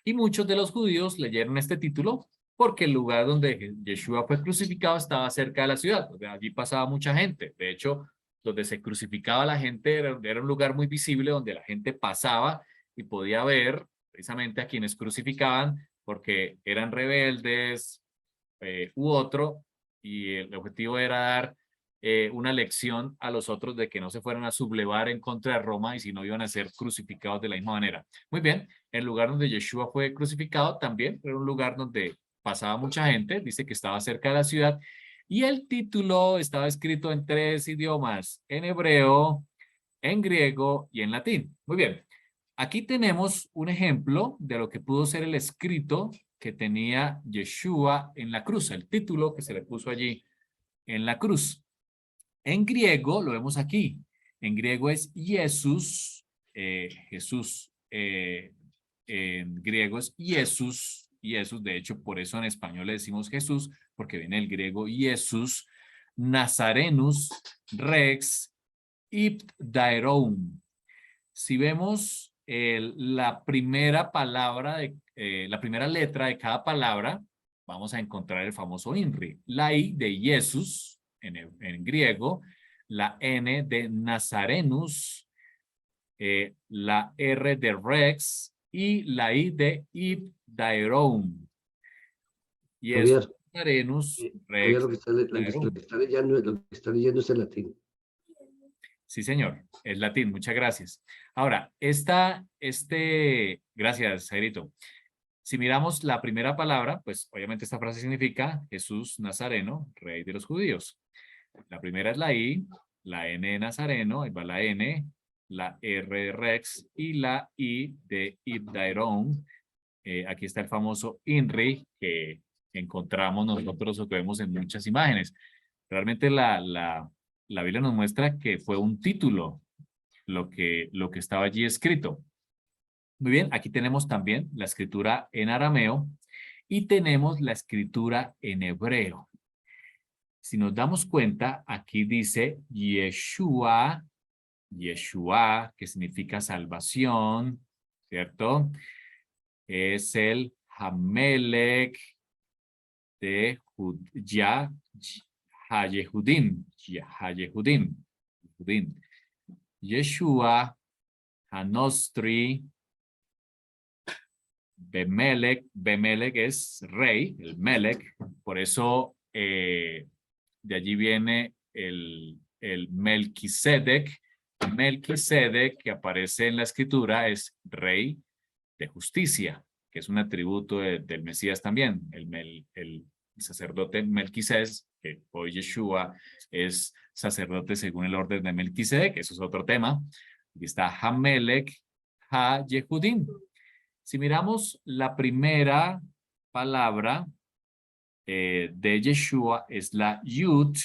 Y muchos de los judíos leyeron este título porque el lugar donde Yeshua fue crucificado estaba cerca de la ciudad. O sea, allí pasaba mucha gente. De hecho, donde se crucificaba la gente era un lugar muy visible donde la gente pasaba y podía ver precisamente a quienes crucificaban porque eran rebeldes u otro, y el objetivo era dar una lección a los otros de que no se fueran a sublevar en contra de Roma y si no iban a ser crucificados de la misma manera. Muy bien, el lugar donde Yeshua fue crucificado también era un lugar donde pasaba mucha gente, dice que estaba cerca de la ciudad, y el título estaba escrito en 3 idiomas, en hebreo, en griego y en latín. Muy bien, aquí tenemos un ejemplo de lo que pudo ser el escrito que tenía Yeshua en la cruz, el título que se le puso allí en la cruz. En griego, lo vemos aquí, en griego es Jesús, Jesús, en griego es Jesús, Jesús, de hecho por eso en español le decimos Jesús, porque viene el griego Jesús, Nazarenus, Rex, Ipdaeron. Si vemos la primera palabra, la primera letra de cada palabra, vamos a encontrar el famoso INRI. La I de Jesús en griego, la N de Nazarenus, la R de Rex y la I de Ipdaeron. Jesús, Javier, Nazarenus, Javier, Rex, lo que está, lo Ipdaeron. que está leyendo, lo que está leyendo es el latín. Sí, señor, es latín, muchas gracias. Ahora, gracias, Jairito. Si miramos la primera palabra, pues obviamente esta frase significa Jesús Nazareno, rey de los judíos. La primera es la I, la N de Nazareno, ahí va la N, la R de Rex y la I de Ibdaeron. Aquí está el famoso INRI que encontramos nosotros o que vemos en muchas imágenes. Realmente la Biblia nos muestra que fue un título lo que estaba allí escrito. Muy bien, aquí tenemos también la escritura en arameo y tenemos la escritura en hebreo. Si nos damos cuenta, aquí dice Yeshua, Yeshua, que significa salvación, ¿cierto? Es el Hamelech de Hayehudim, Hayehudim, Yeshua, Hanostri, Bemelech es rey, el Melech, por eso de allí viene el Melquisedec. Melquisedec, que aparece en la escritura, es rey de justicia, que es un atributo del Mesías también. El sacerdote Melquisedec, que hoy Yeshua es sacerdote según el orden de Melquisedec, eso es otro tema. Aquí está Hamelech, Ha-Yehudim. Si miramos la primera palabra de Yeshua es la Yud.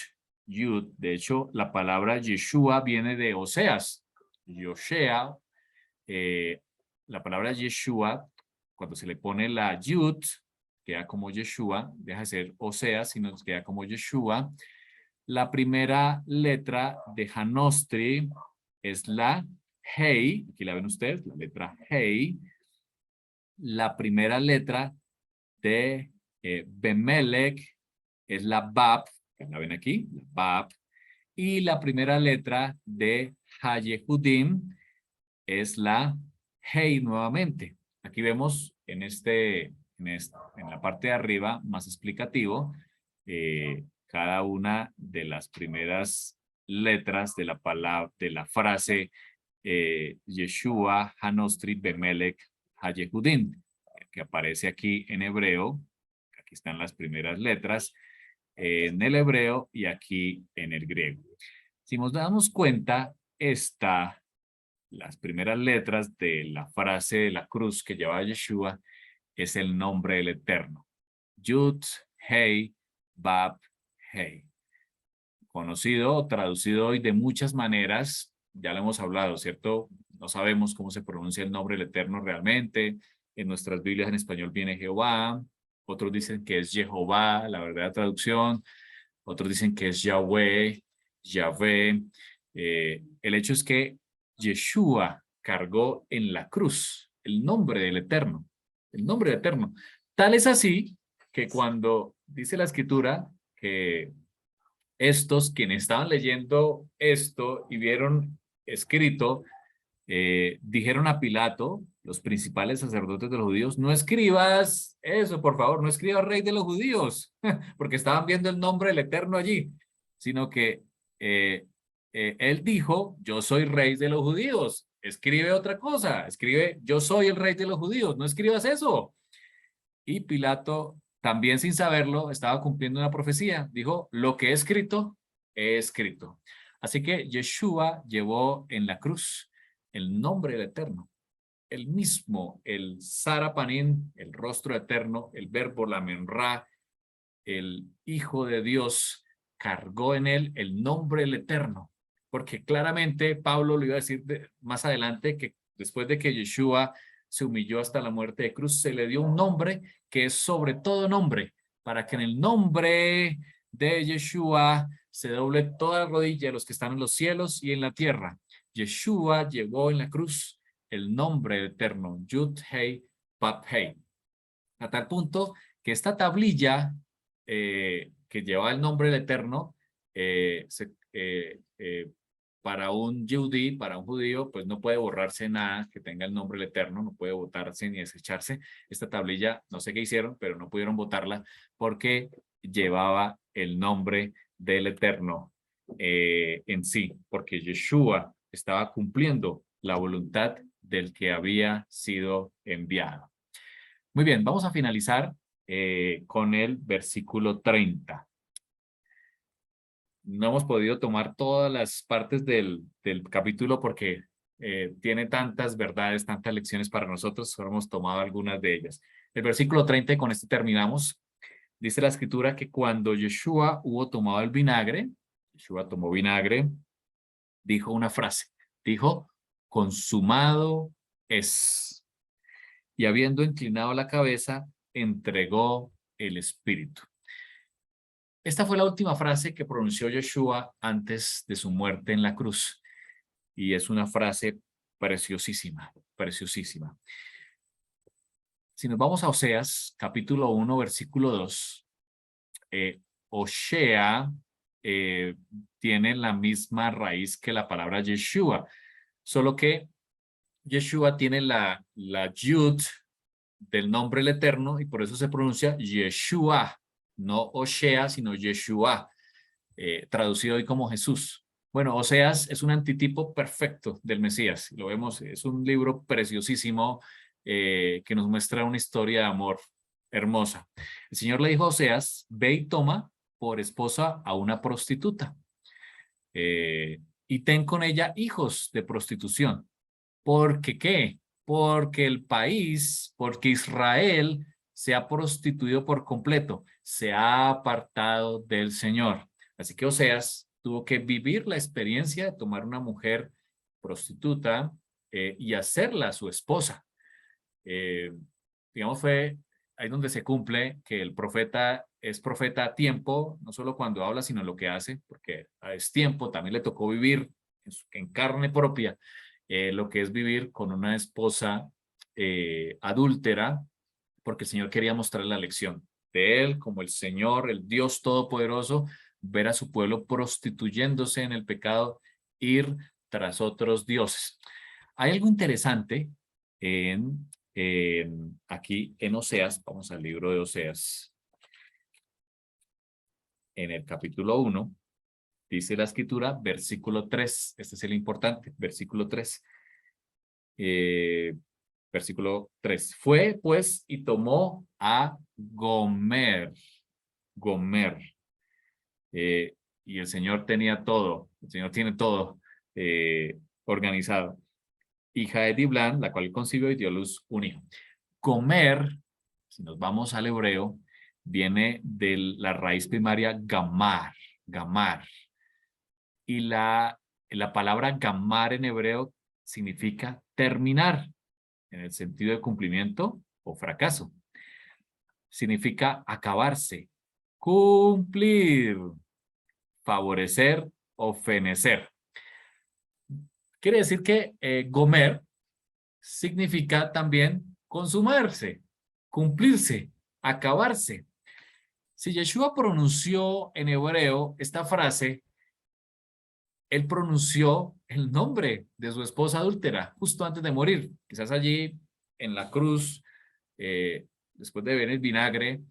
Yud. De hecho, la palabra Yeshua viene de Oseas. Yoshea. La palabra Yeshua, cuando se le pone la Yud, queda como Yeshua, deja de ser Oseas, sino queda como Yeshua. La primera letra de Hanostri es la Hei. Aquí la ven ustedes, la letra Hei. La primera letra de Bemelech es la Bab, que la ven aquí, la Bab, y la primera letra de Hayehudim es la Hei nuevamente. Aquí vemos en la parte de arriba, más explicativo, cada una de las primeras letras de la palabra, de la frase Yeshua, Hanostri, Bemelech, Hayehudim, que aparece aquí en hebreo. Aquí están las primeras letras en el hebreo y aquí en el griego. Si nos damos cuenta, las primeras letras de la frase de la cruz que lleva Yeshua es el nombre del Eterno. Yud, Hei, Bab, Hei. Conocido o traducido hoy de muchas maneras, ya lo hemos hablado, ¿cierto? No sabemos cómo se pronuncia el nombre del Eterno realmente. En nuestras Biblias en español viene Jehová, otros dicen que es Jehová, la verdadera traducción, otros dicen que es Yahweh, Yahvé. El hecho es que Yeshua cargó en la cruz el nombre del Eterno, el nombre del Eterno. Tal es así que cuando dice la Escritura que estos, quienes estaban leyendo esto y vieron escrito, dijeron a Pilato, los principales sacerdotes de los judíos, no escribas eso, por favor, no escribas rey de los judíos, porque estaban viendo el nombre del Eterno allí, sino que él dijo, yo soy rey de los judíos, escribe otra cosa, escribe, yo soy el rey de los judíos, no escribas eso. Y Pilato también sin saberlo, estaba cumpliendo una profecía. Dijo, lo que he escrito. Así que Yeshua llevó en la cruz el nombre del Eterno, el mismo, el Sarapanim, el rostro eterno, el verbo, la menra, el Hijo de Dios, cargó en él el nombre del Eterno, porque claramente Pablo lo iba a decir más adelante, que después de que Yeshua se humilló hasta la muerte de cruz, se le dio un nombre que es sobre todo nombre, para que en el nombre de Yeshua se doble toda rodilla de los que están en los cielos y en la tierra. Yeshua llevó en la cruz el nombre eterno, Yud Hei Bab Hei, a tal punto que esta tablilla que lleva el nombre del Eterno, para un yudí, para un judío, pues no puede borrarse nada que tenga el nombre del Eterno, no puede botarse ni desecharse. Esta tablilla, no sé qué hicieron, pero no pudieron botarla porque llevaba el nombre del Eterno en sí, porque Yeshua estaba cumpliendo la voluntad del que había sido enviado. Muy bien, vamos a finalizar con el versículo 30. No hemos podido tomar todas las partes del capítulo porque tiene tantas verdades, tantas lecciones para nosotros, solo hemos tomado algunas de ellas. El versículo 30, y con este terminamos, dice la escritura que cuando Yeshua hubo tomado el vinagre, Yeshua tomó vinagre, dijo una frase, dijo, consumado es. Y habiendo inclinado la cabeza, entregó el espíritu. Esta fue la última frase que pronunció Yeshua antes de su muerte en la cruz. Y es una frase preciosísima, preciosísima. Si nos vamos a Oseas, capítulo 1, versículo 2, Osea tiene la misma raíz que la palabra Yeshua, solo que Yeshua tiene la Yud del nombre del Eterno y por eso se pronuncia Yeshua, no Osea, sino Yeshua, traducido hoy como Jesús. Bueno, Oseas es un antitipo perfecto del Mesías, lo vemos, es un libro preciosísimo que nos muestra una historia de amor hermosa. El Señor le dijo a Oseas, ve y toma por esposa a una prostituta y ten con ella hijos de prostitución. ¿Porque qué? Porque el país, porque Israel se ha prostituido por completo, se ha apartado del Señor. Así que Oseas tuvo que vivir la experiencia de tomar una mujer prostituta y hacerla su esposa. Digamos, fue ahí donde se cumple que el profeta es profeta a tiempo, no solo cuando habla, sino lo que hace, porque a tiempo también le tocó vivir en carne propia lo que es vivir con una esposa adúltera, porque el Señor quería mostrar la lección de Él como el Señor, el Dios Todopoderoso, ver a su pueblo prostituyéndose en el pecado, ir tras otros dioses. Hay algo interesante aquí en Oseas, vamos al libro de Oseas, en el capítulo 1, dice la escritura, versículo 3, este es el importante, versículo 3. Versículo 3. Fue pues y tomó a Gomer. Y el Señor tenía todo, el Señor tiene todo organizado. Hija de Diblan, la cual concibió y dio luz un hijo. Gomer, si nos vamos al hebreo, viene de la raíz primaria gamar. Y la palabra gamar en hebreo significa terminar, en el sentido de cumplimiento o fracaso. Significa acabarse, cumplir, favorecer o fenecer. Quiere decir que Gomer significa también consumarse, cumplirse, acabarse. Si Yeshua pronunció en hebreo esta frase, él pronunció el nombre de su esposa adúltera justo antes de morir. Quizás allí en la cruz, después de beber el vinagre,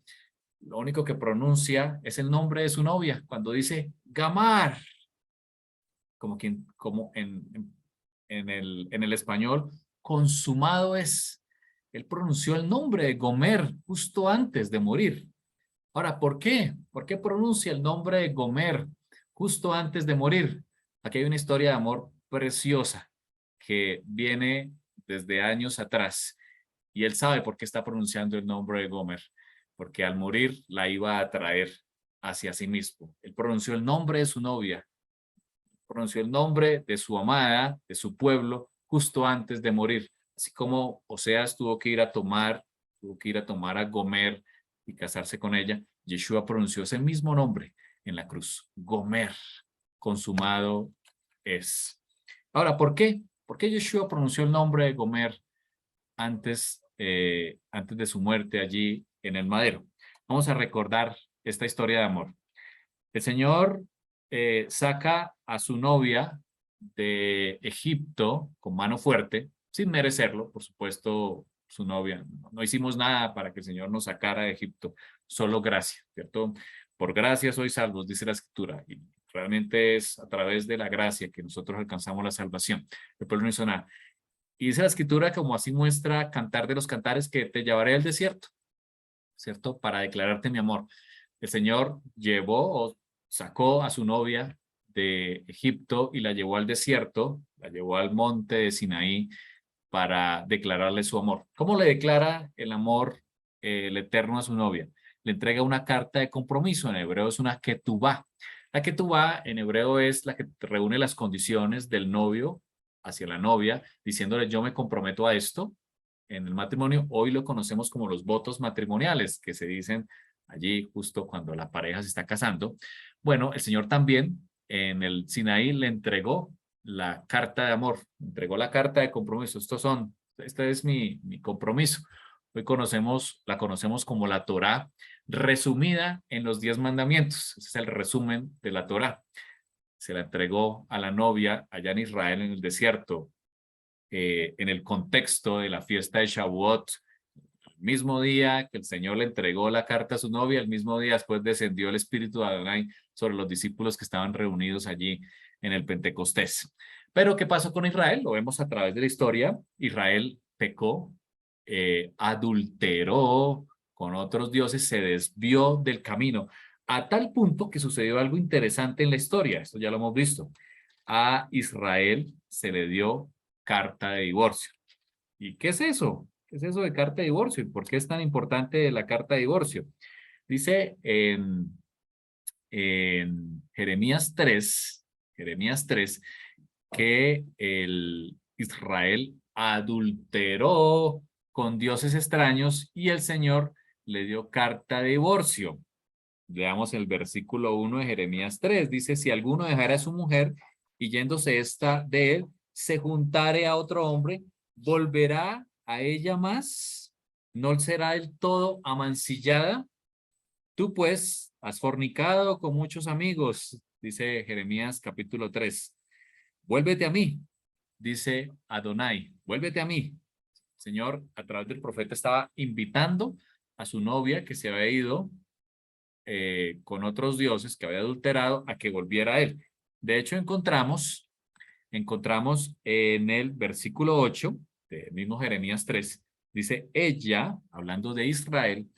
lo único que pronuncia es el nombre de su novia cuando dice Gamar, como en el español, consumado es. Él pronunció el nombre de Gomer justo antes de morir. Ahora, ¿por qué? ¿Por qué pronuncia el nombre de Gomer justo antes de morir? Aquí hay una historia de amor preciosa que viene desde años atrás. Y él sabe por qué está pronunciando el nombre de Gomer, porque al morir la iba a traer hacia sí mismo. Él pronunció el nombre de su novia, pronunció el nombre de su amada, de su pueblo, justo antes de morir. Así como Oseas tuvo que ir a tomar a Gomer y casarse con ella, Yeshua pronunció ese mismo nombre en la cruz. Gomer, consumado es. Ahora, ¿por qué? ¿Por qué Yeshua pronunció el nombre de Gomer antes de su muerte allí en el madero? Vamos a recordar esta historia de amor. El Señor saca a su novia de Egipto con mano fuerte, sin merecerlo, por supuesto, su novia. No hicimos nada para que el Señor nos sacara de Egipto, solo gracia, ¿cierto? Por gracia sois salvos, dice la Escritura, y realmente es a través de la gracia que nosotros alcanzamos la salvación. El pueblo no hizo nada. Y dice la Escritura, como así muestra Cantar de los Cantares, que te llevaré al desierto, ¿cierto? Para declararte mi amor. El Señor llevó o sacó a su novia de Egipto y la llevó al desierto, la llevó al monte de Sinaí para declararle su amor. ¿Cómo le declara el amor el Eterno a su novia? Le entrega una carta de compromiso, en hebreo es una ketubá. La ketubá en hebreo es la que reúne las condiciones del novio hacia la novia, diciéndole yo me comprometo a esto en el matrimonio. Hoy lo conocemos como los votos matrimoniales, que se dicen allí justo cuando la pareja se está casando. Bueno, el Señor también en el Sinaí le entregó la carta de amor, entregó la carta de compromiso. Este es mi compromiso. Hoy la conocemos como la Torá, resumida en los 10 mandamientos. Ese es el resumen de la Torá. Se la entregó a la novia allá en Israel, en el desierto, en el contexto de la fiesta de Shavuot. El mismo día que el Señor le entregó la carta a su novia, el mismo día después descendió el Espíritu de Adonai sobre los discípulos que estaban reunidos allí en el Pentecostés. Pero ¿qué pasó con Israel? Lo vemos a través de la historia. Israel pecó, adulteró con otros dioses, se desvió del camino, a tal punto que sucedió algo interesante en la historia. Esto ya lo hemos visto. A Israel se le dio carta de divorcio. ¿Y qué es eso? ¿Qué es eso de carta de divorcio? ¿Y por qué es tan importante la carta de divorcio? Dice en Jeremías 3, que el Israel adulteró con dioses extraños y el Señor le dio carta de divorcio. Veamos el versículo 1 de Jeremías 3. Dice, si alguno dejara a su mujer y yéndose esta de él, se juntare a otro hombre, ¿volverá a ella más? ¿No será del todo amancillada? Tú pues has fornicado con muchos amigos, dice Jeremías capítulo 3. Vuélvete a mí, dice Adonai, vuélvete a mí. Señor, a través del profeta estaba invitando a su novia que se había ido con otros dioses, que había adulterado, a que volviera a él. De hecho, encontramos en el versículo 8 del mismo Jeremías 3, dice, ella, hablando de Israel,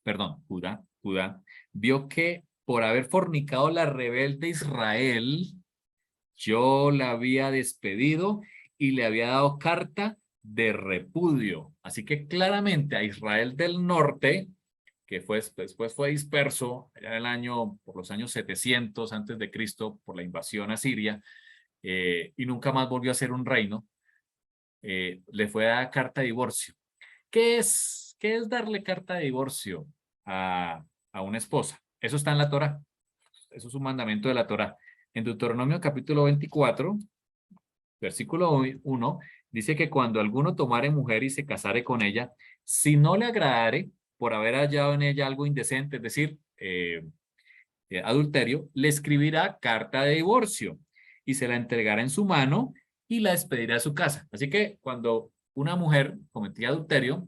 perdón, Judá, vio que por haber fornicado la rebelde Israel, yo la había despedido y le había dado carta de repudio. Así que claramente a Israel del norte, que después fue disperso allá en por los años 700 antes de Cristo por la invasión a Siria, y nunca más volvió a ser un reino, le fue dada carta de divorcio. ¿Qué es darle carta de divorcio a una esposa? Eso está en la Torá. Eso es un mandamiento de la Torá. En Deuteronomio capítulo 24, versículo 1, dice que cuando alguno tomare mujer y se casare con ella, si no le agradare por haber hallado en ella algo indecente, es decir, adulterio, le escribirá carta de divorcio y se la entregará en su mano y la despedirá de su casa. Así que cuando una mujer cometía adulterio,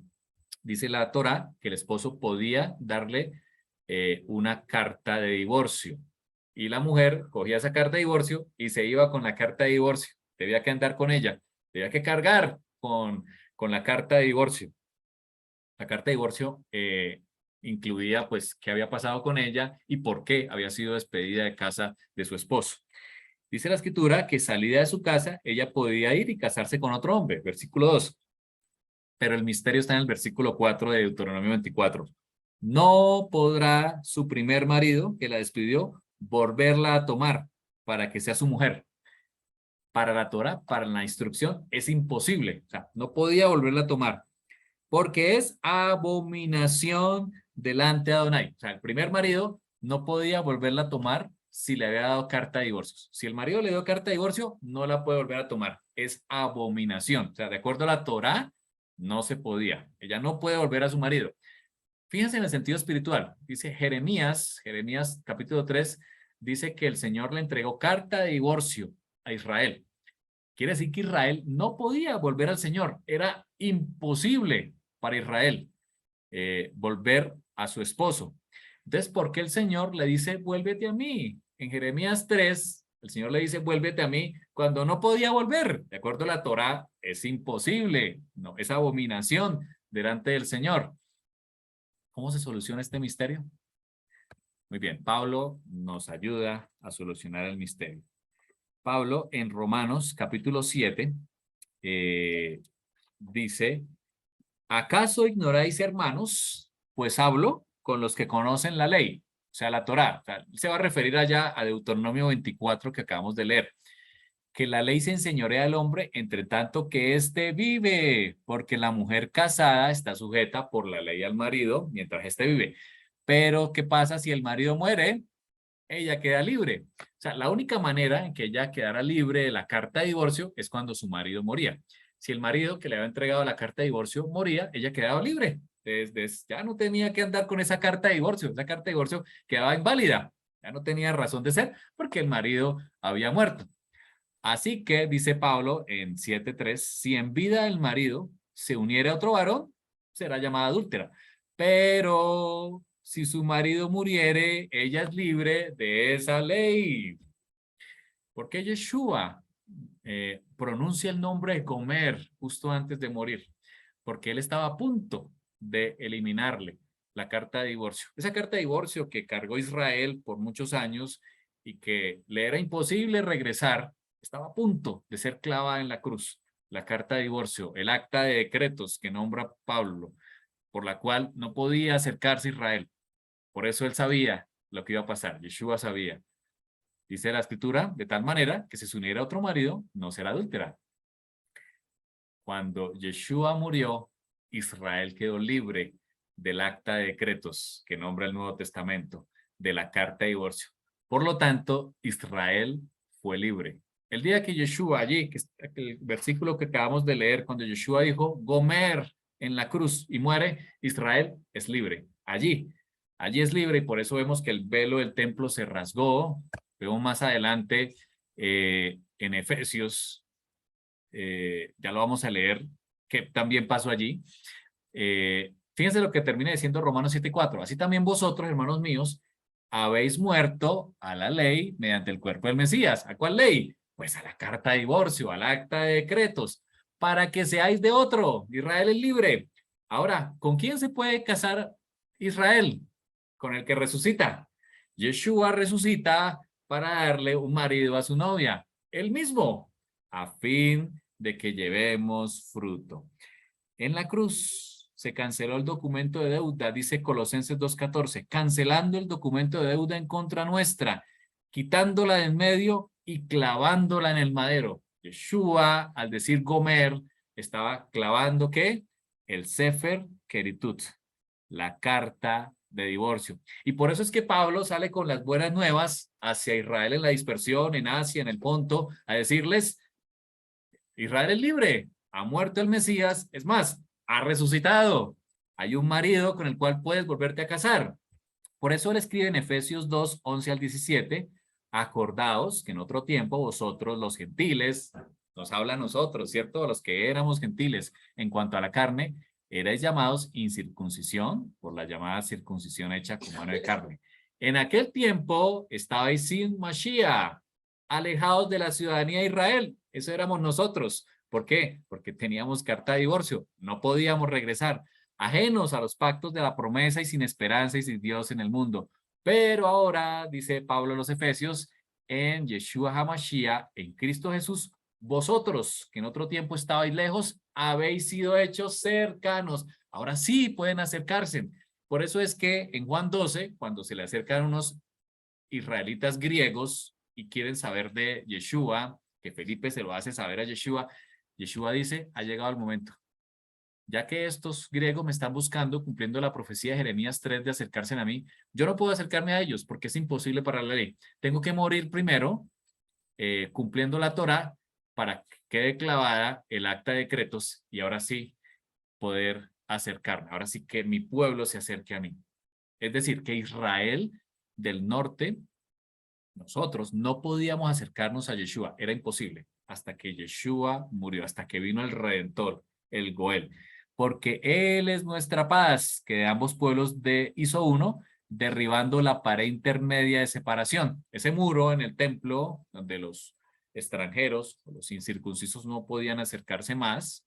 dice la Torá que el esposo podía darle una carta de divorcio. Y la mujer cogía esa carta de divorcio y se iba con la carta de divorcio. Debía que andar con ella, debía que cargar con la carta de divorcio. La carta de divorcio incluía pues qué había pasado con ella y por qué había sido despedida de casa de su esposo. Dice la escritura que salida de su casa, ella podía ir y casarse con otro hombre, versículo 2. Pero el misterio está en el versículo 4 de Deuteronomio 24. No podrá su primer marido, que la despidió, volverla a tomar para que sea su mujer. Para la Torah, para la instrucción, es imposible. O sea, no podía volverla a tomar porque es abominación delante de Adonai. O sea, el primer marido no podía volverla a tomar si le había dado carta de divorcio. Si el marido le dio carta de divorcio, no la puede volver a tomar. Es abominación. O sea, de acuerdo a la Torah, no se podía. Ella no puede volver a su marido. Fíjense en el sentido espiritual. Dice Jeremías capítulo 3, dice que el Señor le entregó carta de divorcio a Israel. Quiere decir que Israel no podía volver al Señor. Era imposible para Israel volver a su esposo. Entonces, ¿por qué el Señor le dice, vuélvete a mí? En Jeremías 3, el Señor le dice, vuélvete a mí, cuando no podía volver. De acuerdo a la Torá, es imposible, no, es abominación delante del Señor. ¿Cómo se soluciona este misterio? Muy bien, Pablo nos ayuda a solucionar el misterio. Pablo en Romanos capítulo 7 dice, ¿acaso ignoráis, hermanos? Pues hablo con los que conocen la ley, o sea, la Torá. O sea, se va a referir allá a Deuteronomio 24 que acabamos de leer, que la ley se enseñorea al hombre entre tanto que éste vive, porque la mujer casada está sujeta por la ley al marido mientras éste vive. Pero, ¿qué pasa si el marido muere? Ella queda libre. O sea, la única manera en que ella quedara libre de la carta de divorcio es cuando su marido moría. Si el marido que le había entregado la carta de divorcio moría, ella quedaba libre. Ya no tenía que andar con esa carta de divorcio. Esa carta de divorcio quedaba inválida. Ya no tenía razón de ser porque el marido había muerto. Así que, dice Pablo en 7:3, si en vida el marido se uniera a otro varón, será llamada adúltera. Pero si su marido muriere, ella es libre de esa ley. ¿Por qué Yeshua pronuncia el nombre de comer justo antes de morir? Porque él estaba a punto de eliminarle la carta de divorcio. Esa carta de divorcio que cargó Israel por muchos años y que le era imposible regresar, estaba a punto de ser clavada en la cruz. La carta de divorcio, el acta de decretos que nombra Pablo, por la cual no podía acercarse a Israel. Por eso él sabía lo que iba a pasar. Yeshua sabía. Dice la escritura, de tal manera que si se uniera a otro marido, no será adúltera. Cuando Yeshua murió, Israel quedó libre del acta de decretos que nombra el Nuevo Testamento, de la carta de divorcio. Por lo tanto, Israel fue libre. El día que Yeshua allí, que es el versículo que acabamos de leer, cuando Yeshua dijo, Gomer en la cruz y muere, Israel es libre. Allí es libre y por eso vemos que el velo del templo se rasgó. Vemos más adelante en Efesios, ya lo vamos a leer, que también pasó allí. Fíjense lo que termina diciendo Romanos 7:4. Así también vosotros, hermanos míos, habéis muerto a la ley mediante el cuerpo del Mesías. ¿A cuál ley? Pues a la carta de divorcio, al acta de decretos, para que seáis de otro. Israel es libre. Ahora, ¿con quién se puede casar Israel? Con el que resucita. Yeshua resucita para darle un marido a su novia, él mismo, a fin de que llevemos fruto. En la cruz se canceló el documento de deuda, dice Colosenses 2:14, cancelando el documento de deuda en contra nuestra, quitándola de en medio y clavándola en el madero. Yeshua, al decir Gomer, estaba clavando ¿qué? El Sefer Keritut, la carta de divorcio. Y por eso es que Pablo sale con las buenas nuevas hacia Israel en la dispersión, en Asia, en el Ponto, a decirles, Israel es libre, ha muerto el Mesías, es más, ha resucitado. Hay un marido con el cual puedes volverte a casar. Por eso él escribe en Efesios 2:11-17, acordaos que en otro tiempo vosotros los gentiles, nos habla a nosotros, ¿cierto? Los que éramos gentiles en cuanto a la carne, erais llamados incircuncisión por la llamada circuncisión hecha con mano de carne. En aquel tiempo estabais sin Mashiach, alejados de la ciudadanía de Israel. Eso éramos nosotros. ¿Por qué? Porque teníamos carta de divorcio. No podíamos regresar. ajenos a los pactos de la promesa y sin esperanza y sin Dios en el mundo. Pero ahora, dice Pablo a los Efesios, en Yeshua HaMashiach, en Cristo Jesús, vosotros, que en otro tiempo estabais lejos, habéis sido hechos cercanos. Ahora sí pueden acercarse. Por eso es que en Juan 12, cuando se le acercan unos israelitas griegos y quieren saber de Yeshua, que Felipe se lo hace saber a Yeshua, Yeshua dice, ha llegado el momento. Ya que estos griegos me están buscando, cumpliendo la profecía de Jeremías 3 de acercarse a mí, yo no puedo acercarme a ellos porque es imposible para la ley. Tengo que morir primero, cumpliendo la Torá, para que quede clavada el acta de decretos y ahora sí poder acercarme. Ahora sí que mi pueblo se acerque a mí. Es decir, que Israel del norte, nosotros no podíamos acercarnos a Yeshua, era imposible, hasta que Yeshua murió, hasta que vino el Redentor, el Goel, porque Él es nuestra paz, que de ambos pueblos hizo uno, derribando la pared intermedia de separación, ese muro en el templo, donde los extranjeros, los incircuncisos no podían acercarse más,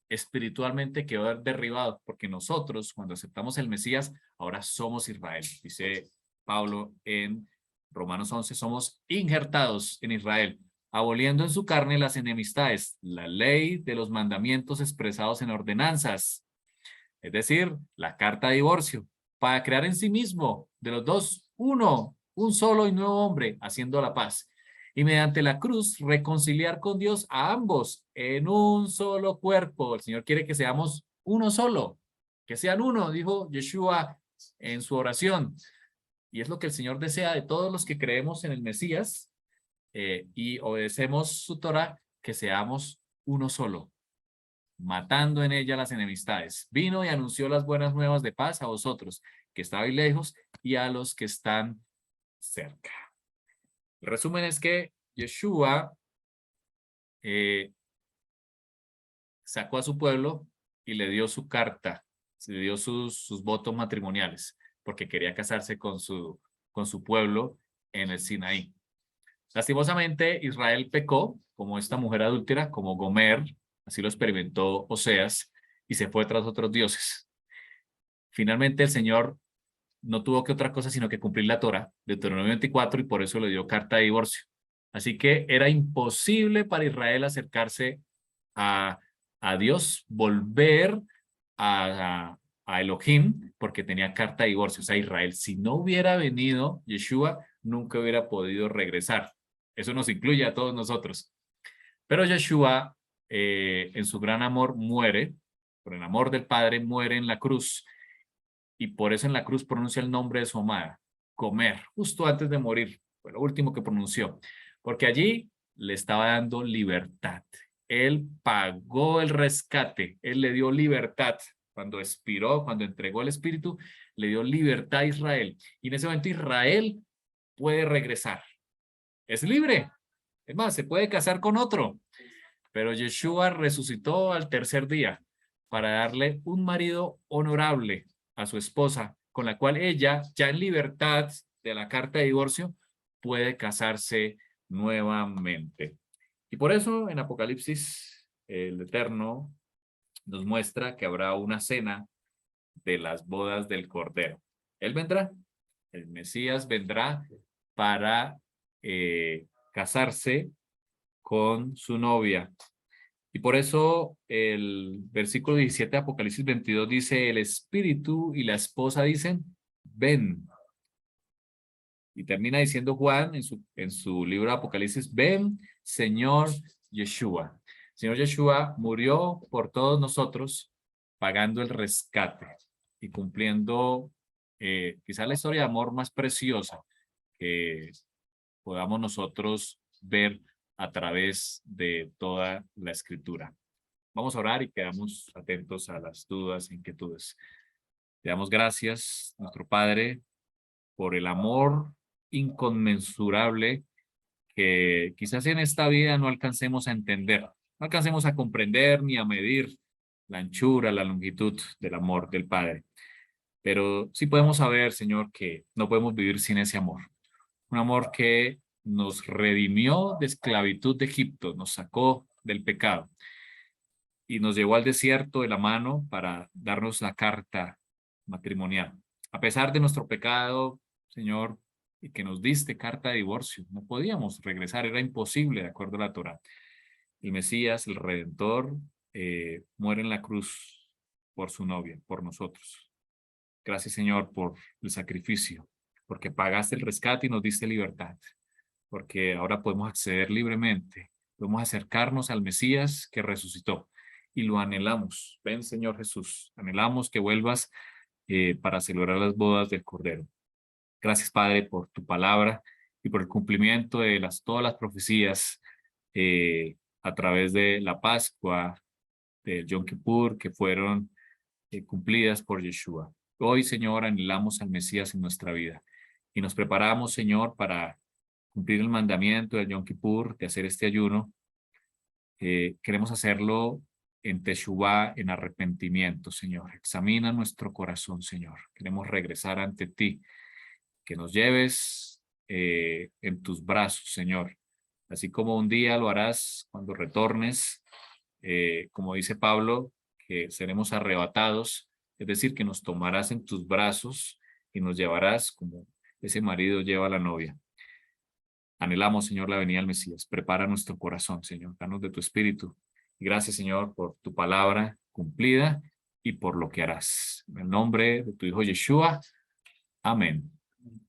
espiritualmente quedó derribado, porque nosotros, cuando aceptamos el Mesías, ahora somos Israel, dice Pablo en Romanos 11, somos injertados en Israel, aboliendo en su carne las enemistades, la ley de los mandamientos expresados en ordenanzas, es decir, la carta de divorcio, para crear en sí mismo de los dos uno, un solo y nuevo hombre, haciendo la paz. Y mediante la cruz reconciliar con Dios a ambos en un solo cuerpo. El Señor quiere que seamos uno solo, que sean uno, dijo Yeshua en su oración. Y es lo que el Señor desea de todos los que creemos en el Mesías y obedecemos su Torah, que seamos uno solo, matando en ella las enemistades. Vino y anunció las buenas nuevas de paz a vosotros, que estabais lejos, y a los que están cerca. El resumen es que Yeshua sacó a su pueblo y le dio su carta, le dio sus votos matrimoniales, porque quería casarse con su pueblo en el Sinaí. Lastimosamente, Israel pecó como esta mujer adúltera, como Gomer, así lo experimentó Oseas, y se fue tras otros dioses. Finalmente, el Señor no tuvo que otra cosa sino que cumplir la Torá, Deuteronomio 24, y por eso le dio carta de divorcio. Así que era imposible para Israel acercarse a, a Dios, volver a Elohim, porque tenía carta de divorcio. O sea, Israel, si no hubiera venido Yeshua, nunca hubiera podido regresar. Eso nos incluye a todos nosotros. Pero Yeshua, en su gran amor, muere, por el amor del Padre, muere en la cruz. Y por eso en la cruz pronuncia el nombre de su amada, Comer, justo antes de morir. Fue lo último que pronunció. Porque allí le estaba dando libertad. Él pagó el rescate. Él le dio libertad. Cuando expiró, cuando entregó el Espíritu, le dio libertad a Israel. Y en ese momento Israel puede regresar. Es libre. Es más, se puede casar con otro. Pero Yeshua resucitó al tercer día para darle un marido honorable a su esposa, con la cual ella, ya en libertad de la carta de divorcio, puede casarse nuevamente. Y por eso en Apocalipsis, el Eterno nos muestra que habrá una cena de las bodas del Cordero. Él vendrá, el Mesías vendrá para casarse con su novia. Y por eso el versículo 17 de Apocalipsis 22 dice, el espíritu y la esposa dicen, ven. Y termina diciendo Juan en su libro de Apocalipsis, ven, Señor Yeshua. Señor Yeshua murió por todos nosotros, pagando el rescate y cumpliendo quizás la historia de amor más preciosa que podamos nosotros ver a través de toda la escritura. Vamos a orar y quedamos atentos a las dudas, inquietudes. Te damos gracias, nuestro Padre, por el amor inconmensurable que quizás en esta vida no alcancemos a entender, no alcancemos a comprender ni a medir la anchura, la longitud del amor del Padre. Pero sí podemos saber, Señor, que no podemos vivir sin ese amor. Un amor que nos redimió de esclavitud de Egipto, nos sacó del pecado. y nos llevó al desierto de la mano para darnos la carta matrimonial. A pesar de nuestro pecado, Señor, y que nos diste carta de divorcio, no podíamos regresar, era imposible de acuerdo a la Torá. El Mesías, el Redentor, muere en la cruz por su novia, por nosotros. Gracias, Señor, por el sacrificio, porque pagaste el rescate y nos diste libertad, porque ahora podemos acceder libremente, podemos acercarnos al Mesías que resucitó y lo anhelamos. Ven, Señor Jesús, anhelamos que vuelvas para celebrar las bodas del Cordero. Gracias, Padre, por tu palabra y por el cumplimiento de todas las profecías a través de la Pascua, del Yom Kippur, que fueron cumplidas por Yeshua. Hoy, Señor, anhelamos al Mesías en nuestra vida y nos preparamos, Señor, para cumplir el mandamiento del Yom Kippur, de hacer este ayuno. Queremos hacerlo en Teshuvá, en arrepentimiento, Señor. Examina nuestro corazón, Señor. Queremos regresar ante ti, que nos lleves en tus brazos, Señor. Así como un día lo harás cuando retornes, como dice Pablo, que seremos arrebatados, es decir, que nos tomarás en tus brazos y nos llevarás como ese marido lleva a la novia. Anhelamos, Señor, la venida del Mesías. Prepara nuestro corazón, Señor. Danos de tu espíritu. Y gracias, Señor, por tu palabra cumplida y por lo que harás. En el nombre de tu Hijo Yeshua. Amén.